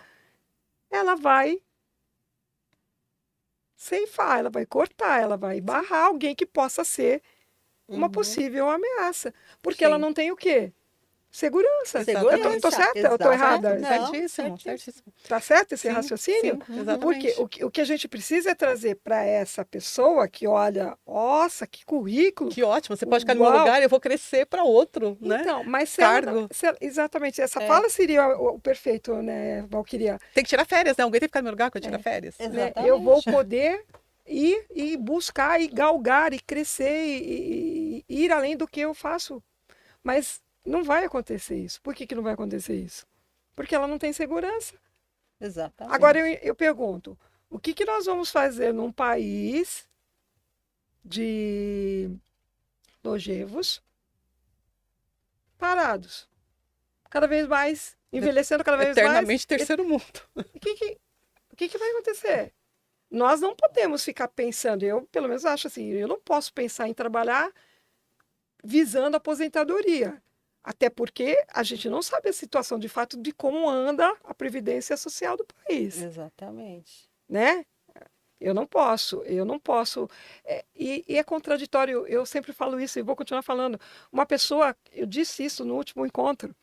Speaker 1: ela vai ceifar, ela vai cortar, ela vai barrar alguém que possa ser uma
Speaker 2: Uhum.
Speaker 1: possível ameaça, porque ela
Speaker 2: Sim.
Speaker 1: não tem o quê? Segurança. Eu tô
Speaker 2: Segurança,
Speaker 1: certa? Eu tô
Speaker 2: exato.
Speaker 1: errada?
Speaker 2: Não,
Speaker 3: Certíssimo,
Speaker 2: certíssimo.
Speaker 3: certíssimo.
Speaker 1: Tá certo esse
Speaker 3: Sim,
Speaker 1: raciocínio?
Speaker 3: sim,
Speaker 2: Uhum.
Speaker 1: Porque
Speaker 3: exatamente.
Speaker 1: o que a gente precisa é trazer para essa pessoa que olha, nossa, que currículo,
Speaker 3: Que ótimo, você pode ficar no meu
Speaker 1: uau.
Speaker 3: lugar e eu vou crescer para outro, né?
Speaker 1: Então, mas se ela,
Speaker 3: Cargo.
Speaker 1: exatamente, essa
Speaker 2: É,
Speaker 1: fala seria o perfeito, né, Valquíria?
Speaker 3: Tem que tirar férias, né? Alguém tem que ficar no meu lugar quando tirar
Speaker 1: É,
Speaker 3: férias.
Speaker 1: né? Eu vou
Speaker 2: exatamente.
Speaker 1: poder ir e buscar e galgar e crescer e ir além do que eu faço. Mas não vai acontecer isso. Por que não vai acontecer isso? Porque ela não tem segurança. Agora
Speaker 2: Exatamente.
Speaker 1: eu pergunto, o que nós vamos fazer num país de longevos parados? Cada vez mais, envelhecendo cada vez mais.
Speaker 3: Eternamente terceiro mundo.
Speaker 1: O que vai acontecer? Nós não podemos ficar pensando, eu pelo menos acho assim, eu não posso pensar em trabalhar visando a aposentadoria. Até porque a gente não sabe a situação de fato de como anda a previdência social do país,
Speaker 2: Exatamente.
Speaker 1: né? Eu não posso, eu não posso. E é contraditório, eu sempre falo isso e vou continuar falando. Uma pessoa, eu disse isso no último encontro,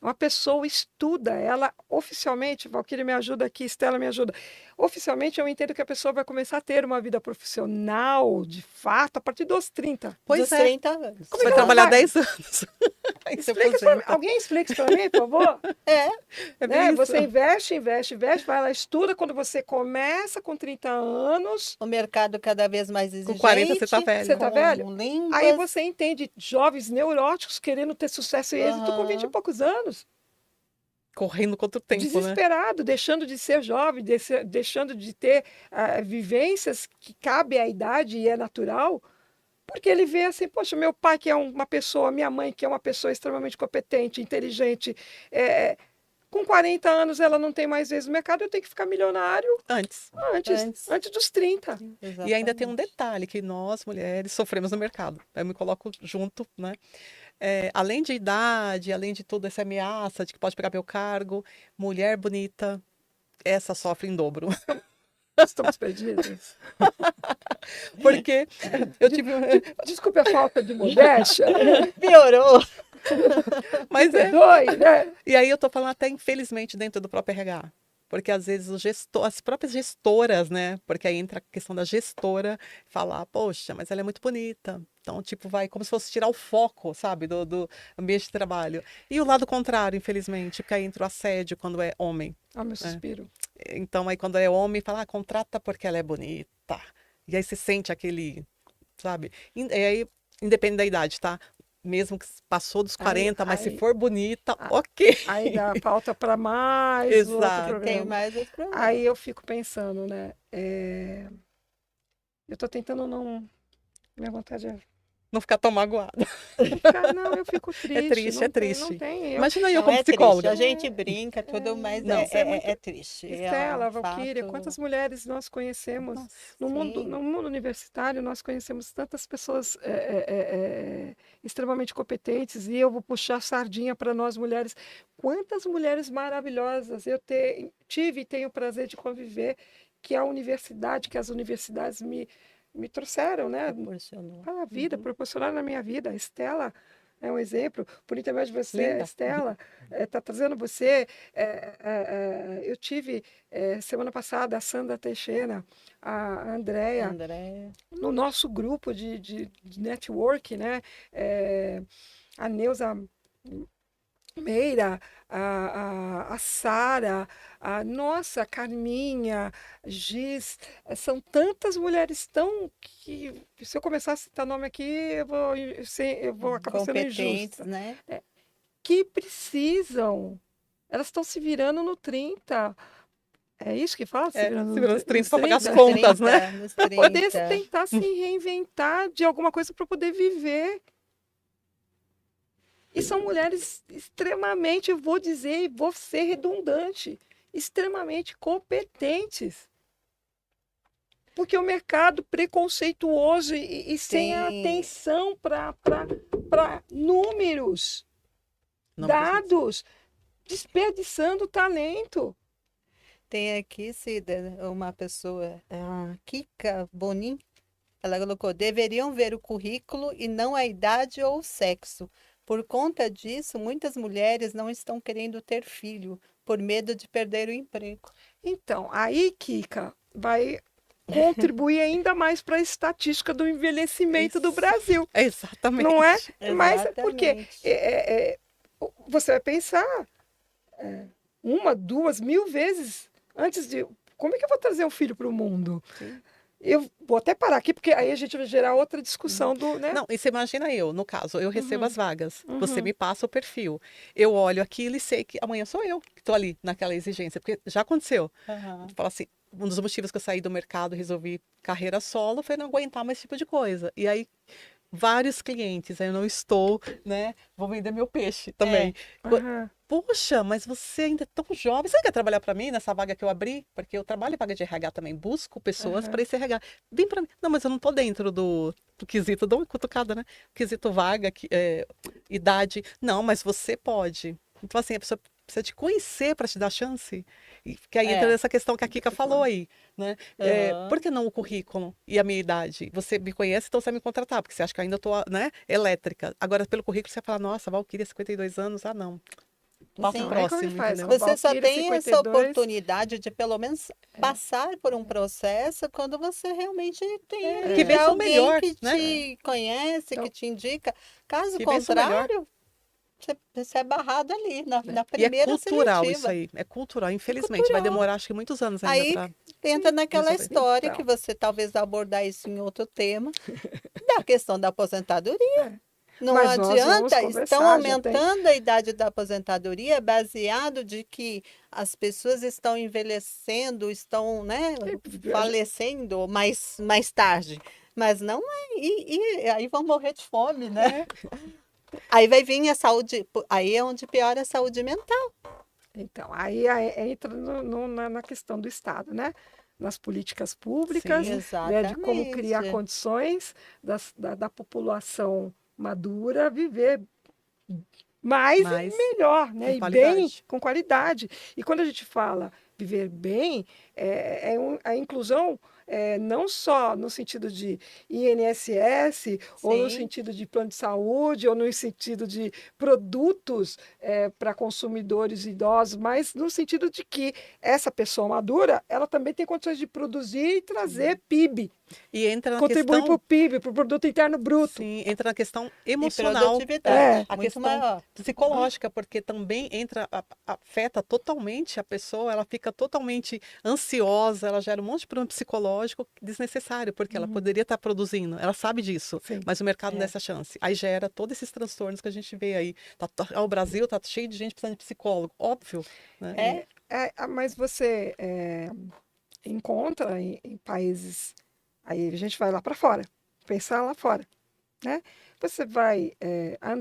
Speaker 1: uma pessoa estuda, ela oficialmente, Valquíria me ajuda aqui, Estela me ajuda. Oficialmente, eu entendo que a pessoa vai começar a ter uma vida profissional, de fato, a partir dos 30.
Speaker 3: Pois
Speaker 2: Dos
Speaker 3: é,
Speaker 2: 30 anos.
Speaker 1: Como é
Speaker 3: vai
Speaker 1: que ela
Speaker 3: trabalhar
Speaker 1: vai?
Speaker 3: 10 anos. Aí você
Speaker 1: Explica isso pra mim.
Speaker 3: aposenta.
Speaker 1: Alguém explica isso para mim, por favor?
Speaker 2: É,
Speaker 3: É
Speaker 1: Né?
Speaker 3: bem
Speaker 1: Você
Speaker 3: isso.
Speaker 1: investe, vai lá, estuda. Quando você começa com 30 anos,
Speaker 2: o mercado cada vez mais
Speaker 3: Com 40 você tá
Speaker 2: exigente,
Speaker 1: você
Speaker 3: velho.
Speaker 1: tá
Speaker 2: com
Speaker 1: velho?
Speaker 2: línguas.
Speaker 1: Aí você entende jovens neuróticos querendo ter sucesso e êxito com 20 e
Speaker 2: Aham.
Speaker 1: poucos anos.
Speaker 3: Correndo contra o tempo, né?
Speaker 1: Desesperado, deixando de ser jovem, deixando de ter vivências que cabe à idade e é natural, porque ele vê assim, poxa, meu pai que é uma pessoa, minha mãe que é uma pessoa extremamente competente, inteligente, com 40 anos ela não tem mais vezes no mercado, eu tenho que ficar milionário
Speaker 3: Antes.
Speaker 2: Antes.
Speaker 1: antes dos 30.
Speaker 3: E ainda tem um
Speaker 2: Exatamente.
Speaker 3: detalhe que nós, mulheres, sofremos no mercado. Eu me coloco junto, né? Além de idade, além de toda essa ameaça de que pode pegar meu cargo, mulher bonita, essa sofre em dobro.
Speaker 1: Estamos perdidos.
Speaker 3: Porque eu tive.
Speaker 1: Desculpe a falta de modéstia,
Speaker 2: Piorou.
Speaker 3: Mas é.
Speaker 1: perdoe, né?
Speaker 3: E aí eu tô falando até infelizmente dentro do próprio RH. Porque às vezes as próprias gestoras, né? Porque aí entra a questão da gestora falar, poxa, mas ela é muito bonita. Então, tipo, vai como se fosse tirar o foco, sabe, do ambiente de trabalho. E o lado contrário, infelizmente, porque aí entra o assédio quando é homem.
Speaker 1: Ah, meu suspiro.
Speaker 3: Então, aí quando é homem, fala, contrata porque ela é bonita. E aí você sente aquele, sabe? E aí, independente da idade, tá? Mesmo que passou dos 40, mas se for bonita, ok.
Speaker 1: Aí dá pauta para mais outro
Speaker 3: Exato.
Speaker 2: Tem
Speaker 1: programa.
Speaker 2: mais outro problema.
Speaker 1: Aí eu fico pensando, né? Eu tô tentando não. Minha vontade é.
Speaker 3: Não ficar tão magoada.
Speaker 1: Cara, não, eu fico triste.
Speaker 3: triste,
Speaker 1: não
Speaker 3: é
Speaker 1: tem,
Speaker 3: triste.
Speaker 1: Não tem.
Speaker 3: Imagina eu
Speaker 2: Não
Speaker 3: como
Speaker 2: é triste.
Speaker 3: psicóloga.
Speaker 2: A gente brinca, tudo, mas
Speaker 3: Não.
Speaker 2: é triste.
Speaker 1: Estela,
Speaker 2: É um
Speaker 1: Valquíria,
Speaker 2: fato.
Speaker 1: quantas mulheres nós conhecemos
Speaker 3: Nossa.
Speaker 1: no
Speaker 2: Sim.
Speaker 1: mundo universitário, nós conhecemos tantas pessoas extremamente competentes, e eu vou puxar a sardinha para nós mulheres. Quantas mulheres maravilhosas eu tive e tenho o prazer de conviver, que a universidade, que as universidades me trouxeram, né?
Speaker 2: Proporcionou.
Speaker 1: Para a vida, proporcionaram na minha vida. A Estela é um exemplo. Por intermédio de você, a
Speaker 3: Linda.
Speaker 1: Estela está trazendo você. Eu tive semana passada a Sandra Teixeira, a Andréia,
Speaker 2: André.
Speaker 1: no nosso grupo de network, né? A Neuza Meira, a Sara, a nossa Carminha, Giz, são tantas mulheres tão que, se eu começar a citar nome aqui, eu vou acabar sendo
Speaker 2: Competentes,
Speaker 1: injusta,
Speaker 2: né?
Speaker 1: que precisam, elas estão se virando no 30. É isso que fala? Se virando
Speaker 3: Segurando os 30
Speaker 1: nos
Speaker 3: para pagar as
Speaker 1: 30?
Speaker 3: contas, né?
Speaker 2: Nos
Speaker 1: Para poder
Speaker 2: 30.
Speaker 1: tentar se reinventar de alguma coisa para poder viver. E são mulheres extremamente, eu vou dizer, e vou ser redundante, extremamente competentes. Porque o mercado preconceituoso e sem a
Speaker 2: Tem-
Speaker 1: atenção para números,
Speaker 3: Não precisa.
Speaker 1: dados, desperdiçando talento.
Speaker 2: Tem aqui, Cida, uma pessoa, a Kika Bonin, ela colocou, deveriam ver o currículo e não a idade ou o sexo. Por conta disso, muitas mulheres não estão querendo ter filho, por medo de perder o emprego.
Speaker 1: Então, aí, Kika, vai contribuir ainda mais para a estatística do envelhecimento do
Speaker 3: Isso.
Speaker 1: Brasil.
Speaker 3: Exatamente.
Speaker 1: Não é? Mas porque
Speaker 2: Exatamente.
Speaker 1: você vai pensar 1, 2, 1000 vezes antes de. Como é que eu vou trazer um filho para o mundo?
Speaker 3: Sim.
Speaker 1: Eu vou até parar aqui, porque aí a gente vai gerar outra discussão do, né?
Speaker 3: Não, e você imagina eu, no caso, eu recebo as vagas, você
Speaker 1: Uhum.
Speaker 3: me passa o perfil, eu olho aquilo e sei que amanhã sou eu que estou ali naquela exigência, porque já aconteceu.
Speaker 2: Aham.
Speaker 3: Fala assim, um dos motivos que eu saí do mercado e resolvi carreira solo foi não aguentar mais esse tipo de coisa. E aí, vários clientes, aí eu não estou, né? Vou vender meu peixe também.
Speaker 1: Aham.
Speaker 3: Poxa, mas você ainda é tão jovem. Você quer trabalhar para mim nessa vaga que eu abri? Porque eu trabalho em vaga de RH também. Busco pessoas
Speaker 1: Aham.
Speaker 3: para esse RH. Vem para mim. Não, mas eu não tô dentro do quesito. Dou uma cutucada, né? Quesito vaga, idade. Não, mas você pode. Então, assim, a pessoa precisa te conhecer para te dar chance. E que aí entra
Speaker 2: É.
Speaker 3: nessa questão que a Kika falou aí, né?
Speaker 2: Aham.
Speaker 3: Por que não o currículo e a minha idade? Você me conhece, então você vai me contratar, porque você acha que eu ainda estou, né, elétrica. Agora, pelo currículo, você fala, nossa, Valquíria, 52 anos, ah, não. Passo
Speaker 2: Sim.
Speaker 1: Aí como ele
Speaker 3: próximo,
Speaker 1: faz?
Speaker 3: entendeu?
Speaker 2: Você só
Speaker 1: Valquíria
Speaker 2: tem essa
Speaker 1: 52.
Speaker 2: oportunidade de pelo menos passar por um processo quando você realmente tem
Speaker 3: Que
Speaker 2: ali
Speaker 3: vença o
Speaker 2: alguém
Speaker 3: melhor,
Speaker 2: que
Speaker 3: né?
Speaker 2: te conhece,
Speaker 1: Então,
Speaker 2: que te indica. Caso
Speaker 3: Que vença o melhor.
Speaker 2: contrário, você é barrado ali na
Speaker 3: E é
Speaker 2: primeira
Speaker 3: cultural isso
Speaker 2: seletiva.
Speaker 3: aí. É cultural,
Speaker 2: É
Speaker 3: infelizmente. Vai
Speaker 2: cultural.
Speaker 3: demorar, acho que muitos anos ainda
Speaker 2: Aí
Speaker 3: para
Speaker 2: entra naquela
Speaker 3: resolver.
Speaker 2: história que
Speaker 1: então,
Speaker 2: você talvez vai abordar isso em outro tema, da questão da aposentadoria.
Speaker 1: é.
Speaker 2: Não
Speaker 1: Mas nós vamos
Speaker 2: adianta, estão
Speaker 1: conversar, já tem.
Speaker 2: aumentando a idade da aposentadoria baseado de que as pessoas estão envelhecendo, estão, né, falecendo mais tarde. Mas não é, e aí vão morrer de fome, né? Aí vai vir a saúde, aí é onde piora a saúde mental.
Speaker 1: Então, aí entra na questão do Estado, né? Nas políticas públicas,
Speaker 3: Sim,
Speaker 1: né? De como criar
Speaker 2: Exatamente.
Speaker 1: condições da população madura viver mais e
Speaker 3: mas
Speaker 1: melhor,
Speaker 3: com
Speaker 1: né? E bem,
Speaker 3: qualidade.
Speaker 1: com qualidade. E quando a gente fala viver bem, a inclusão não só no sentido de INSS, ou no
Speaker 2: Sim.
Speaker 1: sentido de plano de saúde, ou no sentido de produtos para consumidores idosos, mas no sentido de que essa pessoa madura, ela também tem condições de produzir e trazer PIB,
Speaker 3: E entra na
Speaker 1: contribuir para o
Speaker 3: questão,
Speaker 1: PIB, para o Produto Interno Bruto.
Speaker 3: sim, entra na questão
Speaker 2: E
Speaker 3: emocional, né?
Speaker 2: produtividade.
Speaker 1: É,
Speaker 2: A
Speaker 3: Uma
Speaker 2: questão é,
Speaker 3: questão
Speaker 2: ó,
Speaker 3: psicológica, porque também entra, afeta totalmente a pessoa, ela fica totalmente ansiosa, ela gera um monte de problema psicológico desnecessário, porque ela poderia estar produzindo, ela sabe disso,
Speaker 1: sim.
Speaker 3: mas o mercado não dá
Speaker 2: é,
Speaker 3: essa chance. Aí gera todos esses transtornos que a gente vê aí. O Brasil tá cheio de gente precisando de psicólogo, óbvio, né?
Speaker 2: é,
Speaker 1: Mas você encontra em países, aí a gente vai lá para fora, pensar lá fora, né? Você vai, a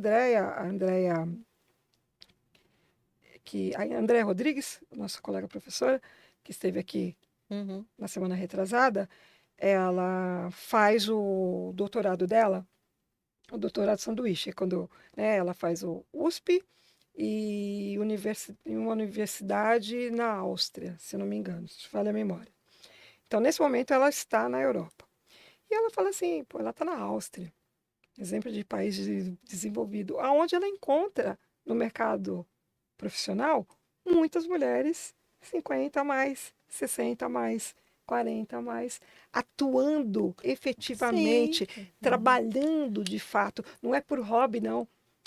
Speaker 1: Andréia Rodrigues, nossa colega professora, que esteve aqui
Speaker 2: uhum,
Speaker 1: na semana retrasada, ela faz o doutorado dela, o doutorado sanduíche, quando, né, ela faz o USP e em uma universidade na Áustria, se não me engano, se falha a memória. Então, nesse momento, ela está na Europa. E ela fala assim, pô, ela está na Áustria, exemplo de país desenvolvido, aonde ela encontra no mercado profissional muitas mulheres 50 a mais, 60 a mais, 40 a mais, atuando
Speaker 2: sim,
Speaker 1: efetivamente,
Speaker 2: uhum,
Speaker 1: trabalhando de fato. Não é por hobby, não.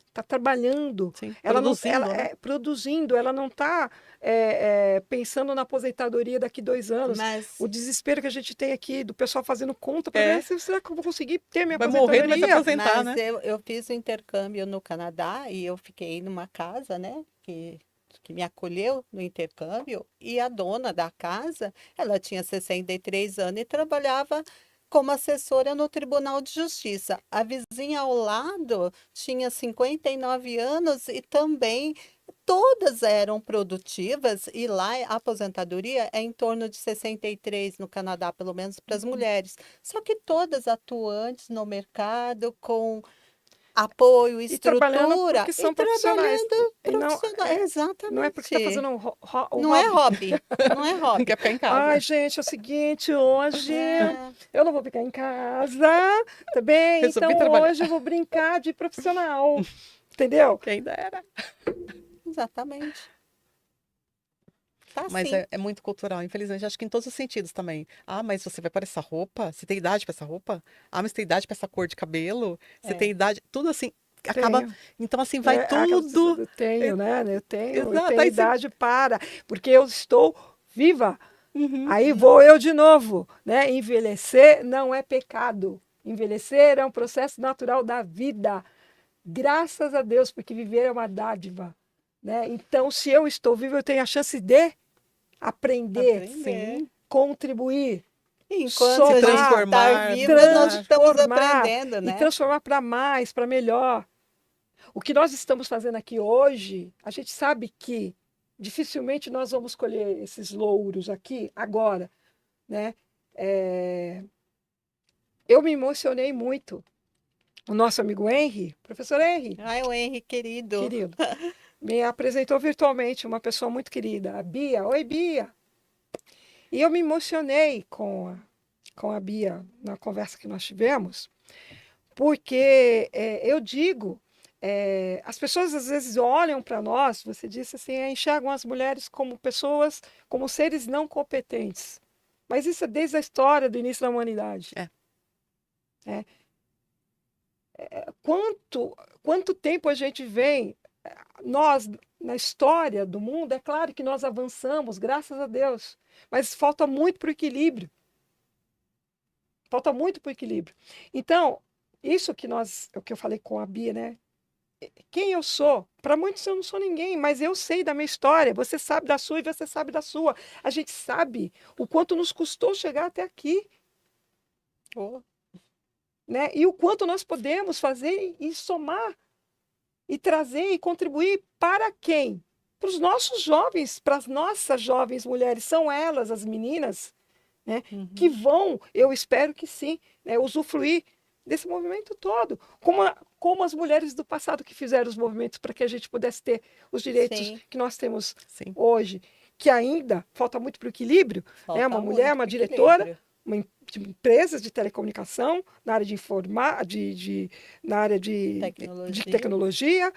Speaker 1: Está trabalhando,
Speaker 3: Sim,
Speaker 1: ela não, ela
Speaker 3: produzindo, né?
Speaker 1: é produzindo, ela não está pensando na aposentadoria daqui 2 anos. O
Speaker 2: mas,
Speaker 1: desespero que a gente tem aqui do pessoal fazendo conta para ver
Speaker 3: É,
Speaker 1: se será que eu vou conseguir ter minha
Speaker 3: vai morrer, não vai se
Speaker 1: aposentadoria.
Speaker 3: aposentar, né?
Speaker 2: eu fiz o intercâmbio no Canadá e eu fiquei numa casa, né, que me acolheu no intercâmbio e a dona da casa, ela tinha 63 anos e trabalhava como assessora no Tribunal de Justiça. A vizinha ao lado tinha 59 anos e também todas eram produtivas e lá a aposentadoria é em torno de 63 no Canadá, pelo menos para as mulheres. Só que todas atuantes no mercado com apoio,
Speaker 1: E trabalhando
Speaker 2: estrutura
Speaker 1: porque
Speaker 2: e
Speaker 1: são profissionais.
Speaker 2: trabalhando
Speaker 1: E não
Speaker 2: profissional.
Speaker 1: não é porque está
Speaker 2: Exatamente.
Speaker 1: fazendo o
Speaker 2: Não é
Speaker 1: hobby.
Speaker 2: hobby, não é hobby.
Speaker 3: Quer ficar em
Speaker 1: Ai,
Speaker 3: casa.
Speaker 1: gente, é o seguinte, hoje
Speaker 2: É,
Speaker 1: eu não vou ficar em casa, tá bem?
Speaker 3: Resolvi
Speaker 1: Então
Speaker 3: trabalhar.
Speaker 1: hoje eu vou brincar de profissional, entendeu?
Speaker 3: Quem dera.
Speaker 2: exatamente. Tá
Speaker 3: Mas
Speaker 2: sim.
Speaker 3: é muito cultural, infelizmente, acho que em todos os sentidos também. Ah, mas você vai para essa roupa? Você tem idade para essa roupa? Ah, mas você tem idade para essa cor de cabelo? Você tem
Speaker 2: É.
Speaker 3: idade? Tudo assim, acaba.
Speaker 1: Tenho.
Speaker 3: Então, assim, vai tudo.
Speaker 1: Eu tenho,
Speaker 3: É,
Speaker 1: né? Eu
Speaker 3: exato.
Speaker 1: tenho
Speaker 3: Aí você.
Speaker 1: idade para, porque eu estou viva.
Speaker 3: Uhum.
Speaker 1: Aí vou eu de novo, né? Envelhecer não é pecado. Envelhecer é um processo natural da vida. Graças a Deus, porque viver é uma dádiva, né? Então, se eu estou vivo, eu tenho a chance de aprender,
Speaker 2: Aprender.
Speaker 3: Sim.
Speaker 1: contribuir,
Speaker 2: Enquanto
Speaker 3: Se
Speaker 2: a gente
Speaker 1: somar,
Speaker 2: está
Speaker 3: transformar,
Speaker 2: viva, nós
Speaker 3: mudar.
Speaker 2: estamos
Speaker 1: transformar
Speaker 2: aprendendo,
Speaker 1: e
Speaker 2: né?
Speaker 1: transformar para mais, para melhor. O que nós estamos fazendo aqui hoje, a gente sabe que dificilmente nós vamos colher esses louros aqui agora, né? É, eu me emocionei muito. O nosso amigo Henry, professor Henry,
Speaker 2: Ai, o Henry querido.
Speaker 1: querido, me apresentou virtualmente uma pessoa muito querida, a Bia. Oi, Bia! E eu me emocionei com a Bia na conversa que nós tivemos, porque eu digo, as pessoas às vezes olham para nós, você disse assim, enxergam as mulheres como pessoas, como seres não competentes. Mas isso é desde a história do início da humanidade.
Speaker 3: É.
Speaker 1: Né? Quanto tempo a gente vem, nós, na história do mundo, é claro que nós avançamos, graças a Deus, mas falta muito para o equilíbrio. Falta muito para o equilíbrio. Então, isso que o que eu falei com a Bia, né? Quem eu sou? Para muitos eu não sou ninguém, mas eu sei da minha história, você sabe da sua e você sabe da sua. A gente sabe o quanto nos custou chegar até aqui.
Speaker 3: Oh.
Speaker 1: Né? E o quanto nós podemos fazer e somar e trazer e contribuir para quem? Para os nossos jovens, para as nossas jovens mulheres, são elas, as meninas, né, que vão, eu espero que sim, né, usufruir desse movimento todo, como as mulheres do passado que fizeram os movimentos para que a gente pudesse ter os direitos
Speaker 2: Sim.
Speaker 1: que nós temos
Speaker 3: Sim.
Speaker 1: hoje, que ainda falta muito para o equilíbrio, né, uma mulher,
Speaker 2: muito
Speaker 1: uma
Speaker 2: pro
Speaker 1: diretora,
Speaker 2: equilíbrio.
Speaker 1: de empresas de telecomunicação, na área de na área de
Speaker 2: Tecnologia.
Speaker 1: tecnologia,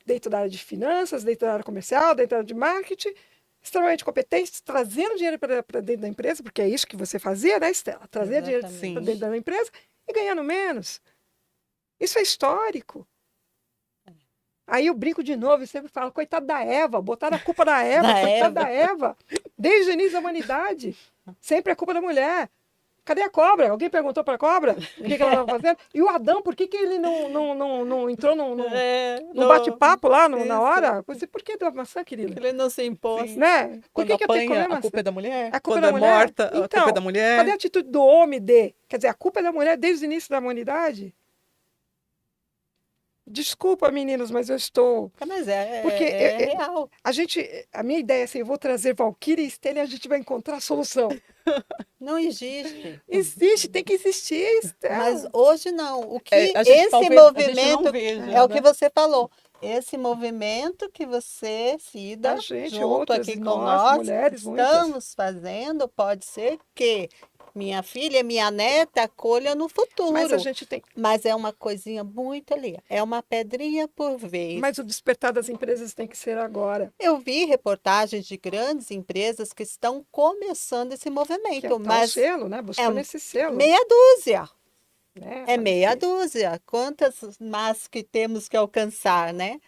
Speaker 1: dentro da área de finanças, dentro da área comercial, dentro da área de marketing, extremamente competentes, trazendo dinheiro para dentro da empresa, porque é isso que você fazia, né, Estela? Trazer dinheiro
Speaker 2: Exatamente.
Speaker 1: para dentro da empresa e ganhando menos. Isso é histórico. Aí eu brinco de novo e sempre falo, coitado da Eva, botaram a culpa da Eva,
Speaker 2: Da
Speaker 1: coitado
Speaker 2: Eva.
Speaker 1: da Eva, desde o início da humanidade. Sempre é culpa da mulher. Cadê a cobra? Alguém perguntou para a cobra o que ela estava fazendo? E o Adão, por que ele não entrou num bate-papo lá na
Speaker 2: isso.
Speaker 1: hora? Você, por que da maçã, querida?
Speaker 2: Ele não se impôs.
Speaker 3: Sim.
Speaker 1: Né? Por
Speaker 3: Quando
Speaker 1: que eu tenho que comer
Speaker 3: apanha, a
Speaker 1: maçã?
Speaker 3: culpa é da mulher.
Speaker 1: A culpa
Speaker 3: Quando
Speaker 1: é da
Speaker 3: é
Speaker 1: mulher?
Speaker 3: morta, a culpa é da
Speaker 1: Então,
Speaker 3: mulher.
Speaker 1: cadê a atitude do homem de? Quer dizer, a culpa é da mulher desde o início da humanidade? Desculpa, meninos, mas eu estou...
Speaker 2: Mas
Speaker 1: Porque
Speaker 2: real.
Speaker 1: a minha ideia é assim, eu vou trazer Valquíria e Estela e a gente vai encontrar a solução.
Speaker 2: Não existe.
Speaker 1: Existe, tem que existir, Estela.
Speaker 2: Mas hoje não. O que
Speaker 3: A gente
Speaker 2: esse
Speaker 3: talvez- a gente
Speaker 2: movimento
Speaker 3: não veja,
Speaker 2: é o
Speaker 3: né?
Speaker 2: que você falou. Esse movimento que você, Cida,
Speaker 1: A gente,
Speaker 2: junto
Speaker 1: outras,
Speaker 2: aqui
Speaker 1: e
Speaker 2: com
Speaker 1: nós,
Speaker 2: nós,
Speaker 1: mulheres, muitas.
Speaker 2: estamos fazendo, pode ser que minha filha, minha neta colha no futuro.
Speaker 1: Mas a gente tem.
Speaker 2: Mas é uma coisinha muito ali. É uma pedrinha por vez.
Speaker 1: Mas o despertar das empresas tem que ser agora.
Speaker 2: Eu vi reportagens de grandes empresas que estão começando esse
Speaker 1: Que é
Speaker 2: movimento,
Speaker 1: tal
Speaker 2: mas
Speaker 1: selo, né? Buscando esse selo.
Speaker 2: meia dúzia.
Speaker 1: Né?
Speaker 2: É meia dúzia. Quantas mais que temos que alcançar, né?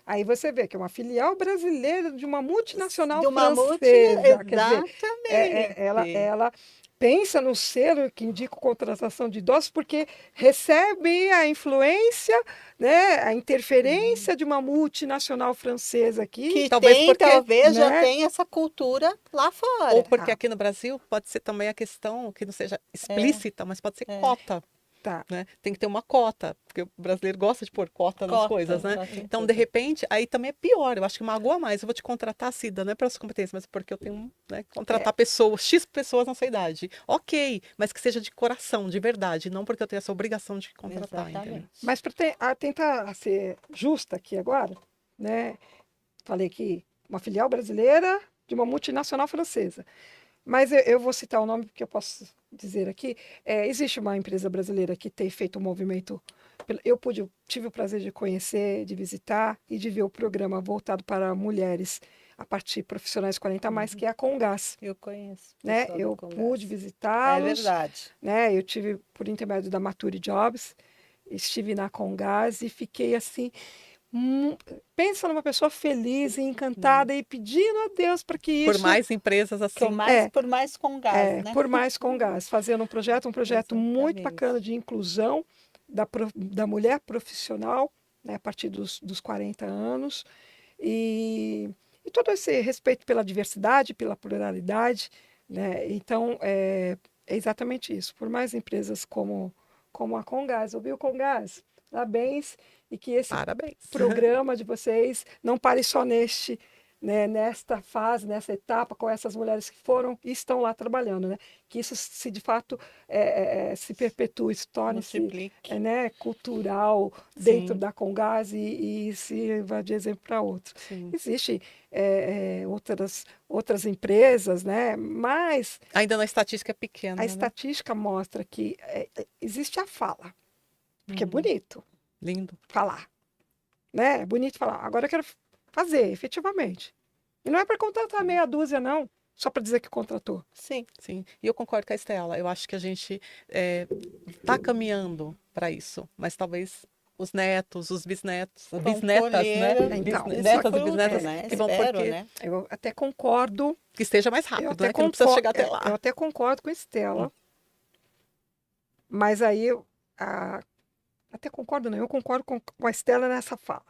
Speaker 1: Aí você vê que é uma filial brasileira de uma multinacional
Speaker 2: De uma
Speaker 1: francesa. Quer dizer,
Speaker 2: exatamente.
Speaker 1: ela pensa no selo que indica contratação de idosos porque recebe a influência, né, a interferência de uma multinacional francesa aqui.
Speaker 2: Que
Speaker 3: Talvez
Speaker 2: tem,
Speaker 3: porque,
Speaker 2: talvez já
Speaker 1: né?
Speaker 2: tem essa cultura lá
Speaker 3: Ou
Speaker 2: fora.
Speaker 3: porque aqui no Brasil pode ser também a questão que não seja explícita, mas pode ser cota.
Speaker 1: Tá.
Speaker 3: Né? Tem que ter uma cota, porque o brasileiro gosta de pôr cota nas
Speaker 2: Cota,
Speaker 3: coisas, né?
Speaker 2: gosta de
Speaker 3: Então,
Speaker 2: pôr.
Speaker 3: de repente, aí também é pior. Eu acho que magoa mais. Eu vou te contratar, Cida, não é pelas competências, mas porque eu tenho, né, que contratar pessoas, X pessoas na sua idade. Ok, mas que seja de coração, de verdade, não porque eu tenho essa obrigação de contratar, entendeu?
Speaker 2: Exatamente.
Speaker 1: Mas para tentar ser justa aqui agora, né? Falei que uma filial brasileira de uma multinacional francesa. Mas eu vou citar o nome porque eu posso dizer aqui. Existe uma empresa brasileira que tem feito um movimento. Tive o prazer de conhecer, de visitar e de ver o programa voltado para mulheres a partir profissionais 40 a mais, que é a Congás.
Speaker 2: Eu conheço.
Speaker 1: Né?
Speaker 2: pessoal da
Speaker 1: Eu
Speaker 2: Congás.
Speaker 1: pude
Speaker 2: É
Speaker 1: visitá-los.
Speaker 2: verdade.
Speaker 1: Né? Eu tive por intermédio da Mature Jobs, estive na Congás e fiquei assim. Pensa numa pessoa feliz e encantada e pedindo a Deus para que
Speaker 3: Por
Speaker 1: isso
Speaker 3: mais empresas assim.
Speaker 2: Por mais com gás, né?
Speaker 1: por mais Congás, fazendo um projeto muito
Speaker 2: Exatamente.
Speaker 1: bacana de inclusão da mulher profissional, né, a partir dos 40 anos, e todo esse respeito pela diversidade, pela pluralidade, né? Então, é exatamente isso. Por mais empresas como a Congás, ouviu, Congás? Parabéns, e que esse
Speaker 3: Parabéns.
Speaker 1: programa de vocês não pare só né, nesta fase, nessa etapa, com essas mulheres que foram e estão lá trabalhando, né? Que isso se de fato se perpetue, se torne-se
Speaker 2: Multiplique.
Speaker 1: né, cultural dentro
Speaker 3: Sim,
Speaker 1: da Congás e sirva de exemplo para outros.
Speaker 3: sim.
Speaker 1: Existem outras empresas, né? Mas
Speaker 3: Ainda na estatística é
Speaker 1: a
Speaker 3: pequena, né?
Speaker 1: estatística mostra que existe a fala, porque é
Speaker 3: Uhum.
Speaker 1: bonito
Speaker 3: Lindo.
Speaker 1: falar, né? É bonito falar. Agora eu quero fazer, efetivamente. E não é para contratar meia dúzia, não, só para dizer que contratou.
Speaker 2: Sim.
Speaker 3: Sim. E eu concordo com a Estela. Eu acho que a gente está caminhando para isso, mas talvez os netos, os bisnetos,
Speaker 2: Vão
Speaker 3: bisnetas, né?
Speaker 2: colher
Speaker 1: Então,
Speaker 2: esse
Speaker 3: Netas e
Speaker 2: fruto,
Speaker 3: bisnetas
Speaker 2: né?
Speaker 3: que vão
Speaker 2: Espero,
Speaker 3: porque
Speaker 2: né?
Speaker 1: Eu até concordo,
Speaker 3: que esteja mais
Speaker 1: eu
Speaker 3: rápido,
Speaker 1: até
Speaker 3: né? Que não precisa
Speaker 1: concordo,
Speaker 3: chegar até
Speaker 1: eu
Speaker 3: lá.
Speaker 1: até concordo com a Estela, mas aí até concordo, não, eu concordo com a Estela nessa fala.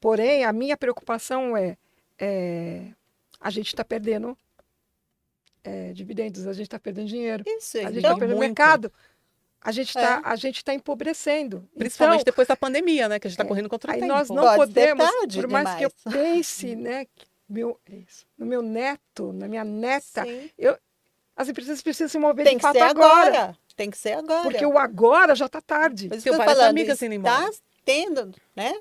Speaker 1: Porém, a minha preocupação é, a gente está perdendo dividendos, a gente está perdendo dinheiro,
Speaker 2: Isso,
Speaker 1: a gente está
Speaker 2: então,
Speaker 3: E
Speaker 1: perdendo
Speaker 3: muito.
Speaker 1: mercado, a gente está
Speaker 2: é,
Speaker 1: a gente tá empobrecendo.
Speaker 3: Principalmente
Speaker 1: Então,
Speaker 3: depois da pandemia, né? Que a gente está correndo contra o
Speaker 1: aí nós
Speaker 3: tempo.
Speaker 1: não
Speaker 2: pode ser
Speaker 1: podemos,
Speaker 2: tarde
Speaker 1: por mais que eu
Speaker 2: demais.
Speaker 1: pense, né, que no meu neto, na minha neta,
Speaker 2: Sim.
Speaker 1: as empresas precisam se mover
Speaker 2: Tem
Speaker 1: de
Speaker 2: que
Speaker 1: fato
Speaker 2: ser
Speaker 1: agora,
Speaker 2: agora. Tem que ser
Speaker 1: porque
Speaker 2: agora.
Speaker 1: o agora já está tarde.
Speaker 2: Por isso que
Speaker 3: Tenho
Speaker 2: eu tô
Speaker 3: várias
Speaker 2: falando,
Speaker 3: amigas indo embora.
Speaker 2: está tendo, né?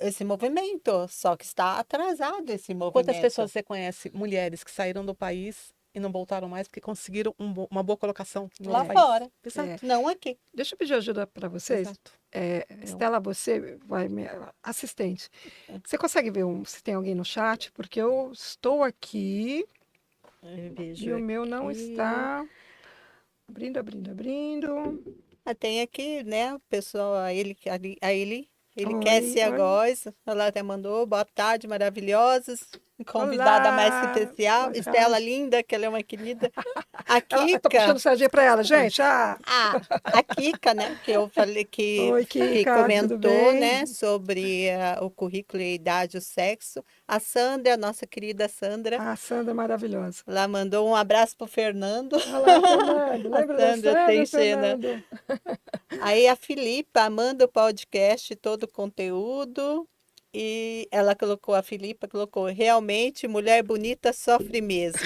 Speaker 2: Esse movimento, só que está atrasado esse
Speaker 3: Quantas
Speaker 2: movimento.
Speaker 3: pessoas você conhece, mulheres, que saíram do país e não voltaram mais porque conseguiram uma boa colocação no
Speaker 2: Lá
Speaker 3: outro país?
Speaker 2: fora,
Speaker 3: Exato,
Speaker 2: não aqui.
Speaker 1: Deixa eu pedir ajuda para vocês.
Speaker 3: exato.
Speaker 1: Estela, você vai me assistente. Você consegue ver se tem alguém no chat? Porque eu estou aqui
Speaker 2: Eu
Speaker 1: e
Speaker 2: vejo
Speaker 1: o meu não
Speaker 2: aqui.
Speaker 1: está abrindo.
Speaker 2: Ah, tem aqui, né, o pessoal, ele quer
Speaker 1: Oi,
Speaker 2: ser a
Speaker 1: oi.
Speaker 2: voz. Ela até mandou, boa tarde, maravilhosas. Convidada mais que
Speaker 1: Olá,
Speaker 2: especial.
Speaker 1: boa
Speaker 2: Estela
Speaker 1: tarde.
Speaker 2: linda, que ela é uma querida. A
Speaker 1: Eu tô puxando
Speaker 2: Kika,
Speaker 1: sardinha para ela, gente.
Speaker 2: a Kika, né, que eu falei
Speaker 1: Oi,
Speaker 2: que
Speaker 1: Kika, tudo
Speaker 2: comentou,
Speaker 1: bem?
Speaker 2: né, sobre o currículo, a idade, o sexo. A Sandra, a nossa querida Sandra,
Speaker 1: A Sandra maravilhosa.
Speaker 2: ela mandou um abraço pro Fernando.
Speaker 1: Olá, Fernando.
Speaker 2: A
Speaker 1: Lembra da
Speaker 2: Sandra
Speaker 1: Sandra,
Speaker 2: Teixeira.
Speaker 1: Fernando?
Speaker 2: Aí a Filipa manda o podcast, todo o conteúdo. E ela colocou, a Filipa colocou, realmente, mulher bonita sofre mesmo.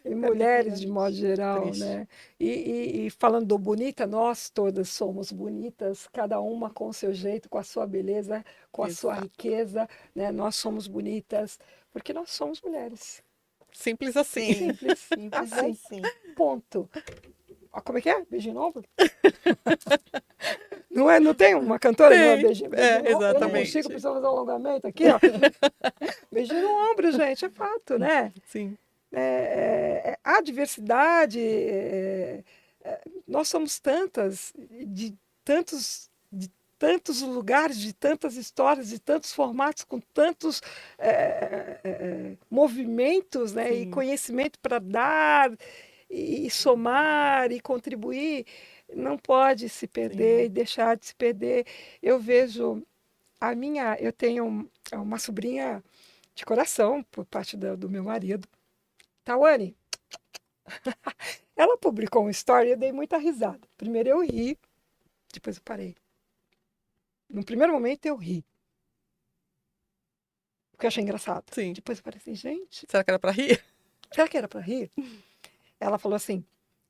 Speaker 1: E mulheres de modo geral,
Speaker 3: Triste.
Speaker 1: né? E falando do bonita, nós todas somos bonitas, cada uma com o seu jeito, com a sua beleza, com a sua
Speaker 3: Exato.
Speaker 1: riqueza, né? Nós somos bonitas porque nós somos mulheres.
Speaker 3: Simples assim.
Speaker 2: Sim,
Speaker 1: Simples,
Speaker 2: simples
Speaker 1: assim,
Speaker 2: assim.
Speaker 1: ponto. Ó, como é que é? Beijinho novo? Não é? Não tem uma cantora que fala
Speaker 3: Tem,
Speaker 1: beijinho, beijinho no ombro? Eu não consigo,
Speaker 3: exatamente.
Speaker 1: preciso fazer um alongamento aqui, ó. Beijinho no ombro, gente, é fato, né?
Speaker 3: Sim,
Speaker 1: A diversidade, nós somos tantas, de tantos lugares, de tantas histórias, de tantos formatos, com tantos movimentos, né, e
Speaker 3: sim,
Speaker 1: conhecimento para dar, e somar, e contribuir, não pode se perder e
Speaker 3: sim.
Speaker 1: deixar de se perder. Eu vejo eu tenho uma sobrinha de coração, por parte do meu marido, Tawane. Ela publicou um story e eu dei muita risada. Primeiro eu ri, depois eu parei. No primeiro momento eu ri, porque eu achei engraçado.
Speaker 3: Sim.
Speaker 1: Depois eu falei assim, gente,
Speaker 3: Será que era para rir?
Speaker 1: será que era para rir? Ela falou assim,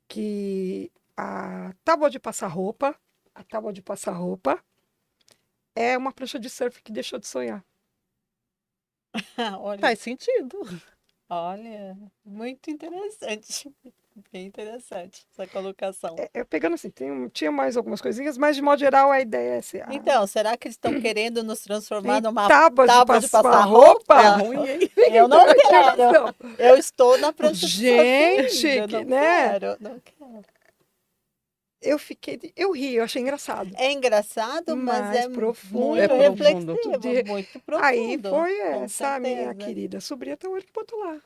Speaker 1: que a tábua de passar roupa é uma prancha de surf que deixou de sonhar.
Speaker 2: Olha,
Speaker 3: Faz sentido.
Speaker 2: olha, muito interessante. Bem interessante essa colocação.
Speaker 1: Eu pegando assim, tinha mais algumas coisinhas, mas de modo geral a ideia é essa.
Speaker 2: Então, será que eles estão querendo nos transformar
Speaker 1: Em
Speaker 2: numa
Speaker 1: tábua
Speaker 2: tábua de
Speaker 1: passar
Speaker 2: passar
Speaker 1: roupa?
Speaker 3: É
Speaker 2: roupa?
Speaker 3: ruim, hein?
Speaker 2: Eu não quero.
Speaker 1: Interrogação.
Speaker 2: Eu estou na prancha de surf
Speaker 1: Gente,
Speaker 2: ainda. Não
Speaker 1: né?
Speaker 2: quero, não quero.
Speaker 1: Eu ri, eu achei engraçado.
Speaker 2: É engraçado, mas
Speaker 1: Mais
Speaker 2: é
Speaker 1: profundo.
Speaker 3: É
Speaker 2: muito
Speaker 3: profundo.
Speaker 2: reflexivo,
Speaker 1: De-
Speaker 2: muito
Speaker 1: Aí
Speaker 2: profundo,
Speaker 1: foi
Speaker 2: com
Speaker 1: essa minha
Speaker 2: certeza.
Speaker 1: querida sobrinha Tawane que botou lá.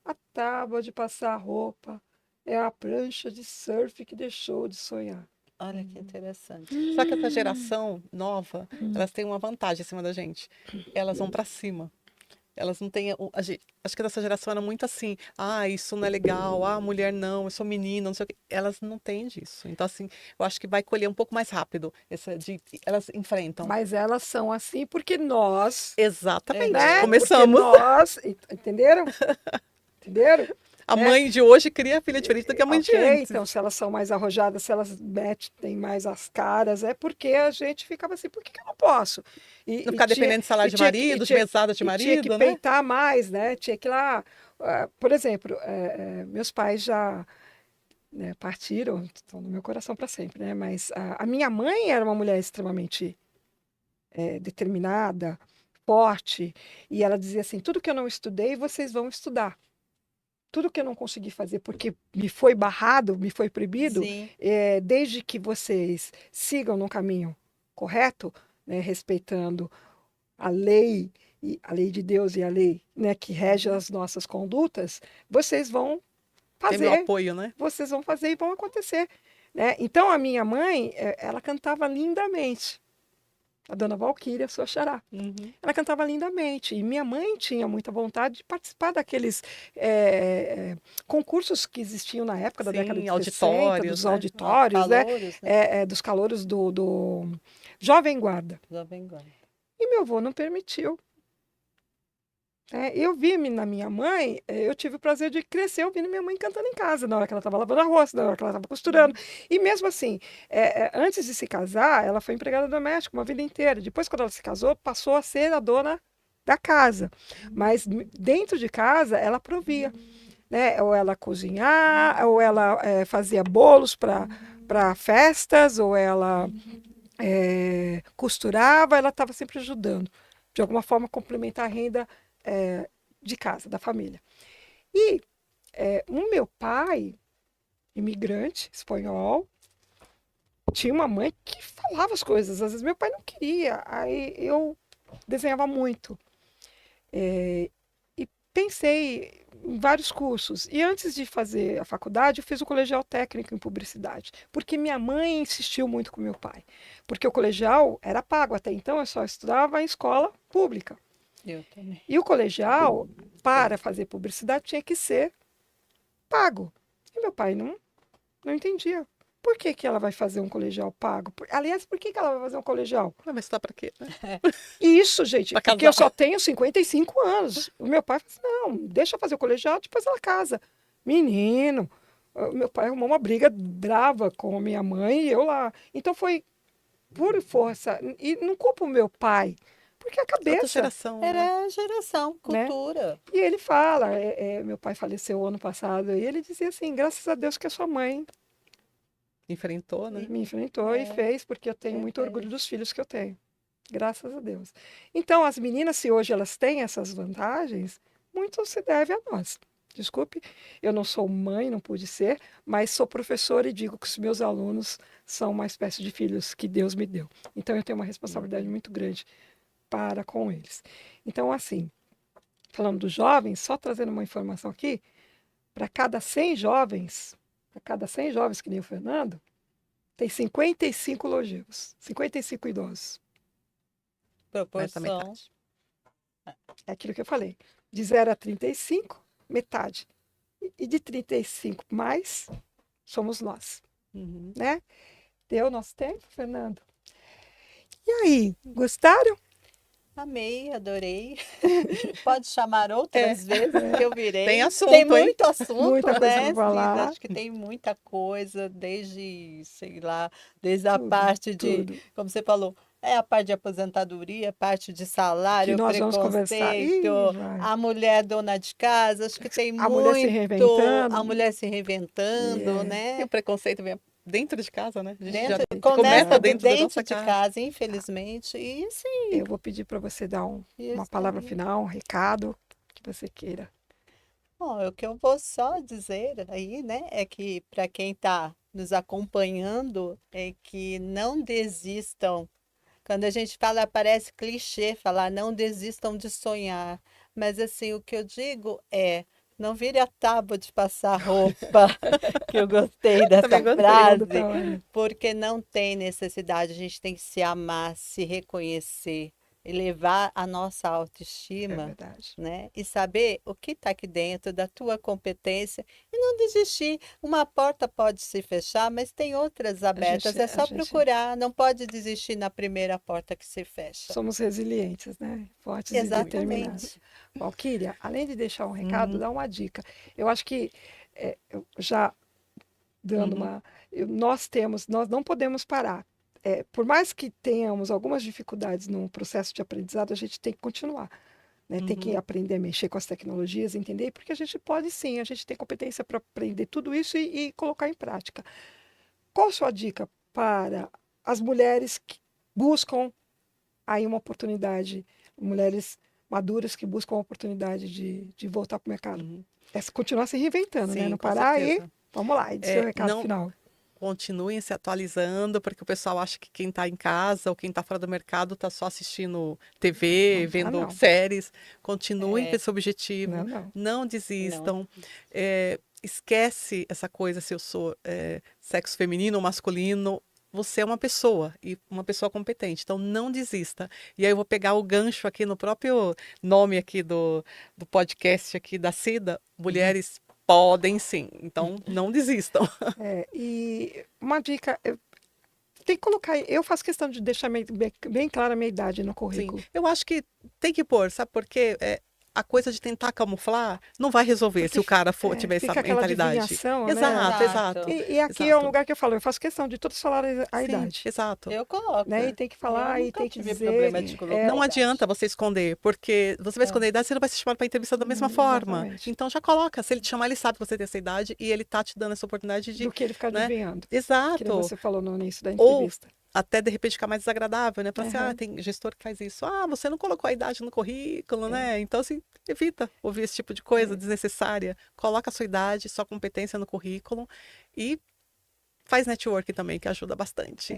Speaker 1: A tábua de passar roupa é a prancha de surf que deixou de sonhar.
Speaker 2: Olha que interessante.
Speaker 3: Só que essa geração nova, elas têm uma vantagem acima da gente. Elas vão para cima. Elas não têm. Acho que dessa geração era muito assim, isso não é legal, mulher não, eu sou menina, não sei o quê. Elas não têm disso. Então, assim, eu acho que vai colher um pouco mais rápido. Elas enfrentam.
Speaker 1: Mas elas são assim porque nós,
Speaker 3: Exatamente.
Speaker 1: né? Porque
Speaker 3: Começamos.
Speaker 1: nós, entenderam? Entenderam?
Speaker 3: A
Speaker 1: Né?
Speaker 3: mãe de hoje cria a filha diferente do que a mãe de
Speaker 1: Ok,
Speaker 3: antes.
Speaker 1: então se elas são mais arrojadas, se elas metem mais as caras, é porque a gente ficava assim, por que eu não posso?
Speaker 3: Não ficar dependendo de salário de marido, de mesada de
Speaker 1: tinha que
Speaker 3: marido, né?
Speaker 1: peitar mais, né? Tinha que ir lá, por exemplo, meus pais já, né, partiram, estão no meu coração para sempre, né? Mas a minha mãe era uma mulher extremamente determinada, forte, e ela dizia assim, tudo que eu não estudei, vocês vão estudar. Tudo que eu não consegui fazer porque me foi barrado, me foi proibido,
Speaker 2: Sim.
Speaker 1: desde que vocês sigam no caminho correto, né, respeitando a lei, a lei de Deus e a lei, né, que rege as nossas condutas, vocês vão
Speaker 3: Tem meu
Speaker 1: fazer,
Speaker 3: apoio, né?
Speaker 1: vocês vão fazer e vão acontecer. Né? Então, a minha mãe, ela cantava lindamente. A dona Valquíria, sua xará.
Speaker 3: Uhum.
Speaker 1: Ela cantava lindamente. E minha mãe tinha muita vontade de participar daqueles concursos que existiam na época da
Speaker 3: Sim,
Speaker 1: década de 60,
Speaker 3: auditórios,
Speaker 1: dos
Speaker 3: né?
Speaker 1: auditórios, né?
Speaker 2: Calouros, né?
Speaker 1: Dos calouros do Jovem Guarda.
Speaker 2: Jovem Guarda.
Speaker 1: E meu avô não permitiu. Eu vi na minha mãe, eu tive o prazer de crescer ouvindo minha mãe cantando em casa, na hora que ela estava lavando arroz, na hora que ela estava costurando. E mesmo assim, antes de se casar, ela foi empregada doméstica uma vida inteira. Depois, quando ela se casou, passou a ser a dona da casa. Mas dentro de casa, ela provia. Né? Ou ela cozinhar, ou ela fazia bolos para festas, ou ela costurava, ela estava sempre ajudando. De alguma forma, complementar a renda de casa, da família. E o meu pai, imigrante, espanhol, tinha uma mãe que falava as coisas. Às vezes meu pai não queria, aí eu desenhava muito. E pensei em vários cursos. E antes de fazer a faculdade, eu fiz o colegial técnico em publicidade, porque minha mãe insistiu muito com meu pai. Porque o colegial era pago até então, eu só estudava em escola pública.
Speaker 2: Eu também.
Speaker 1: E o colegial, para fazer publicidade, tinha que ser pago. E meu pai não entendia. Por que ela vai fazer um colegial pago? Aliás, por que ela vai fazer um colegial?
Speaker 3: Mas tá pra quê? Né?
Speaker 1: Isso, gente,
Speaker 3: Pra
Speaker 1: porque eu
Speaker 3: casar.
Speaker 1: só tenho 55 anos. O meu pai falou assim, não, deixa eu fazer o colegial, depois ela casa. Menino, meu pai arrumou uma briga brava com a minha mãe e eu lá. Então foi por força. E não culpo o meu pai, porque a
Speaker 3: Outra
Speaker 1: cabeça...
Speaker 3: geração, né?
Speaker 2: Era geração,
Speaker 1: Né?
Speaker 2: cultura.
Speaker 1: E ele fala, meu pai faleceu ano passado, e ele dizia assim, graças a Deus que a sua mãe
Speaker 3: Enfrentou, né?
Speaker 1: me enfrentou e fez, porque eu tenho muito orgulho dos filhos que eu tenho. Graças a Deus. Então, as meninas, se hoje elas têm essas vantagens, muito se deve a nós. Desculpe, eu não sou mãe, não pude ser, mas sou professora e digo que os meus alunos são uma espécie de filhos que Deus me deu. Então, eu tenho uma responsabilidade muito grande para com eles. Então, assim, falando dos jovens, só trazendo uma informação aqui, para cada 100 jovens que nem o Fernando, tem 55 longevos, 55 idosos.
Speaker 3: Essa
Speaker 2: Proporção.
Speaker 3: metade.
Speaker 1: É aquilo que eu falei. De 0 a 35, metade. E de 35 mais, somos nós.
Speaker 3: Uhum.
Speaker 1: Né? Deu nosso tempo, Fernando? E aí, gostaram?
Speaker 2: Amei, adorei. Pode chamar outras vezes que eu virei.
Speaker 3: Tem assunto,
Speaker 2: Tem
Speaker 3: hein?
Speaker 2: muito assunto,
Speaker 1: Muita coisa
Speaker 2: né?
Speaker 1: pra falar.
Speaker 2: Acho que tem muita coisa, desde, sei lá, desde a
Speaker 1: Tudo,
Speaker 2: parte de,
Speaker 1: tudo.
Speaker 2: como você falou, a parte de aposentadoria, a parte de
Speaker 1: Que
Speaker 2: salário,
Speaker 1: nós vamos conversar. Ih,
Speaker 2: preconceito,
Speaker 1: vai.
Speaker 2: a mulher dona de casa, acho que tem
Speaker 1: A mulher se
Speaker 2: muito,
Speaker 1: reinventando.
Speaker 2: a mulher se reinventando,
Speaker 1: Yeah.
Speaker 3: E
Speaker 2: né?
Speaker 3: o preconceito vem dentro de casa, né? A gente já
Speaker 2: Dentro,
Speaker 3: começa
Speaker 2: começa
Speaker 3: dentro da nossa
Speaker 2: de
Speaker 3: casa.
Speaker 2: casa, infelizmente, e assim,
Speaker 1: Eu vou pedir para você dar uma
Speaker 2: isso
Speaker 1: palavra
Speaker 2: aí.
Speaker 1: final, um recado que você queira.
Speaker 2: Bom, o que eu vou só dizer aí, né, é que para quem está nos acompanhando, é que não desistam. Quando a gente fala, parece clichê falar não desistam de sonhar. Mas assim, o que eu digo é, não vire a tábua de passar roupa, que eu gostei dessa
Speaker 3: Também gostei.
Speaker 2: frase, porque não tem necessidade, a gente tem que se amar, se reconhecer, elevar a nossa
Speaker 1: É
Speaker 2: autoestima,
Speaker 1: verdade.
Speaker 2: né? E saber o que está aqui dentro da tua competência e não desistir. Uma porta pode se fechar, mas tem outras abertas. É
Speaker 1: A
Speaker 2: só
Speaker 1: gente
Speaker 2: procurar. Não pode desistir na primeira porta que se fecha.
Speaker 1: somos resilientes, né? Fortes e
Speaker 3: Muito.
Speaker 1: determinados.
Speaker 2: Exatamente.
Speaker 1: Valquíria, além de deixar um recado,
Speaker 3: Uhum,
Speaker 1: dá uma dica. Eu acho que eu já dando
Speaker 3: uhum,
Speaker 1: uma. Nós não podemos parar. Por mais que tenhamos algumas dificuldades no processo de aprendizado, a gente tem que continuar. Né? Tem que
Speaker 3: uhum.
Speaker 1: aprender a mexer com as tecnologias, entender, porque a gente pode sim, a gente tem competência para aprender tudo isso e colocar em prática. Qual a sua dica para as mulheres que buscam aí uma oportunidade, mulheres maduras que buscam uma oportunidade de voltar para o mercado?
Speaker 3: Uhum.
Speaker 1: É continuar se reinventando, né?
Speaker 3: Sim,
Speaker 1: Não
Speaker 3: com
Speaker 1: parar e
Speaker 3: certeza.
Speaker 1: vamos lá, e do seu recado
Speaker 3: Não
Speaker 1: final.
Speaker 3: continuem se atualizando, porque o pessoal acha que quem está em casa ou quem está fora do mercado está só assistindo TV,
Speaker 1: Não tá,
Speaker 3: vendo
Speaker 1: não.
Speaker 3: séries. Continuem com
Speaker 2: É,
Speaker 3: esse objetivo,
Speaker 1: Não, não.
Speaker 3: não
Speaker 2: não.
Speaker 3: desistam. Esquece essa coisa se eu sou sexo feminino ou masculino. Você é uma pessoa e uma pessoa competente, então não desista. E aí eu vou pegar o gancho aqui no próprio nome aqui do podcast aqui da Cida, mulheres podem sim, então não desistam.
Speaker 1: E uma dica, tem que colocar, eu faço questão de deixar bem clara a minha idade no
Speaker 3: Sim,
Speaker 1: currículo.
Speaker 3: eu acho que tem que pôr, sabe por quê? A coisa de tentar camuflar não vai resolver se
Speaker 1: Porque
Speaker 3: o cara tiver essa
Speaker 1: fica aquela
Speaker 3: mentalidade.
Speaker 1: adivinhação, né?
Speaker 3: Exato, exato,
Speaker 2: Exato.
Speaker 1: E aqui é um
Speaker 3: exato.
Speaker 1: lugar que eu falo, eu faço questão de todos falarem a
Speaker 3: Sim,
Speaker 1: idade.
Speaker 3: exato.
Speaker 2: Eu coloco.
Speaker 1: Né? E
Speaker 3: É.
Speaker 1: tem que
Speaker 2: Eu
Speaker 1: falar, e
Speaker 2: nunca
Speaker 1: tem que
Speaker 2: tive
Speaker 1: dizer.
Speaker 2: problema de colocar a
Speaker 3: Não adianta
Speaker 2: idade.
Speaker 3: você esconder, porque você vai esconder a idade, você não vai ser chamado para entrevista da mesma forma.
Speaker 1: Exatamente.
Speaker 3: Então já coloca. Se ele te chamar, ele sabe que você tem essa idade e ele tá te dando essa oportunidade
Speaker 1: Do
Speaker 3: de,
Speaker 1: que ele ficar
Speaker 3: né?
Speaker 1: adivinhando. Que nem
Speaker 3: Exato.
Speaker 1: você falou no início da
Speaker 3: Ou
Speaker 1: entrevista.
Speaker 3: até de repente ficar mais desagradável, né? Falar assim,
Speaker 1: Aham.
Speaker 3: tem gestor que faz isso. Ah, você não colocou a idade no currículo, né? Então, assim, evita ouvir esse tipo de coisa desnecessária. Coloca a sua idade, sua competência no currículo e faz network também, que ajuda bastante.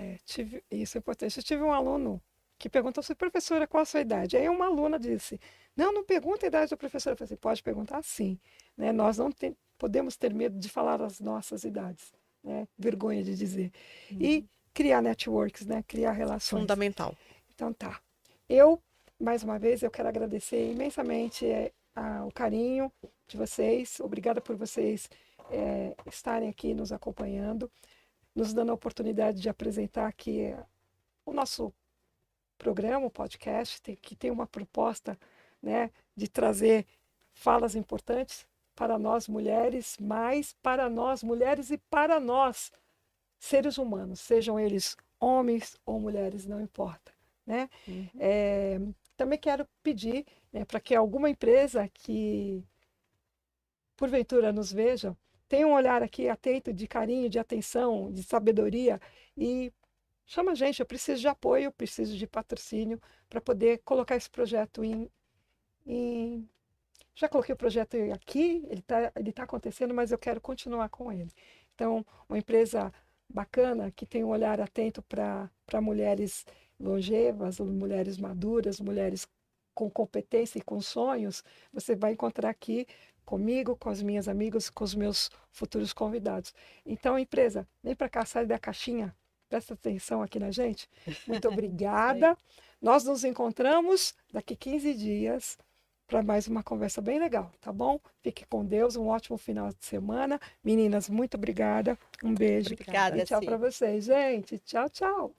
Speaker 1: Isso é importante. Eu tive um aluno que perguntou assim, professora, qual a sua idade? Aí uma aluna disse, não pergunta a idade da professora. Eu falei assim, pode perguntar sim. Né? Nós não podemos ter medo de falar as nossas idades. Né? Vergonha de dizer. E criar networks, né? Criar relações.
Speaker 3: Fundamental.
Speaker 1: Então tá. Mais uma vez, eu quero agradecer imensamente o carinho de vocês. Obrigada por vocês estarem aqui nos acompanhando, nos dando a oportunidade de apresentar aqui o nosso programa, o podcast, que tem uma proposta, né, de trazer falas importantes para nós mulheres, mas para nós mulheres e para nós seres humanos, sejam eles homens ou mulheres, não importa. Né? Também quero pedir, né, para que alguma empresa que porventura nos veja tenha um olhar aqui atento, de carinho, de atenção, de sabedoria e chama a gente. Eu preciso de apoio, preciso de patrocínio para poder colocar esse projeto em... Já coloquei o projeto aqui, ele tá acontecendo, mas eu quero continuar com ele. Então, uma empresa bacana que tem um olhar atento para mulheres longevas, mulheres maduras, mulheres com competência e com sonhos, você vai encontrar aqui comigo, com as minhas amigas, com os meus futuros convidados. Então, empresa, vem para cá, sai da caixinha, presta atenção aqui na gente. Muito obrigada. Nós nos encontramos daqui 15 dias para mais uma conversa bem legal, tá bom? Fique com Deus, um ótimo final de semana. Meninas, muito obrigada. Um beijo.
Speaker 2: Obrigada,
Speaker 1: E tchau para
Speaker 2: Cida.
Speaker 1: vocês, gente. Tchau, tchau.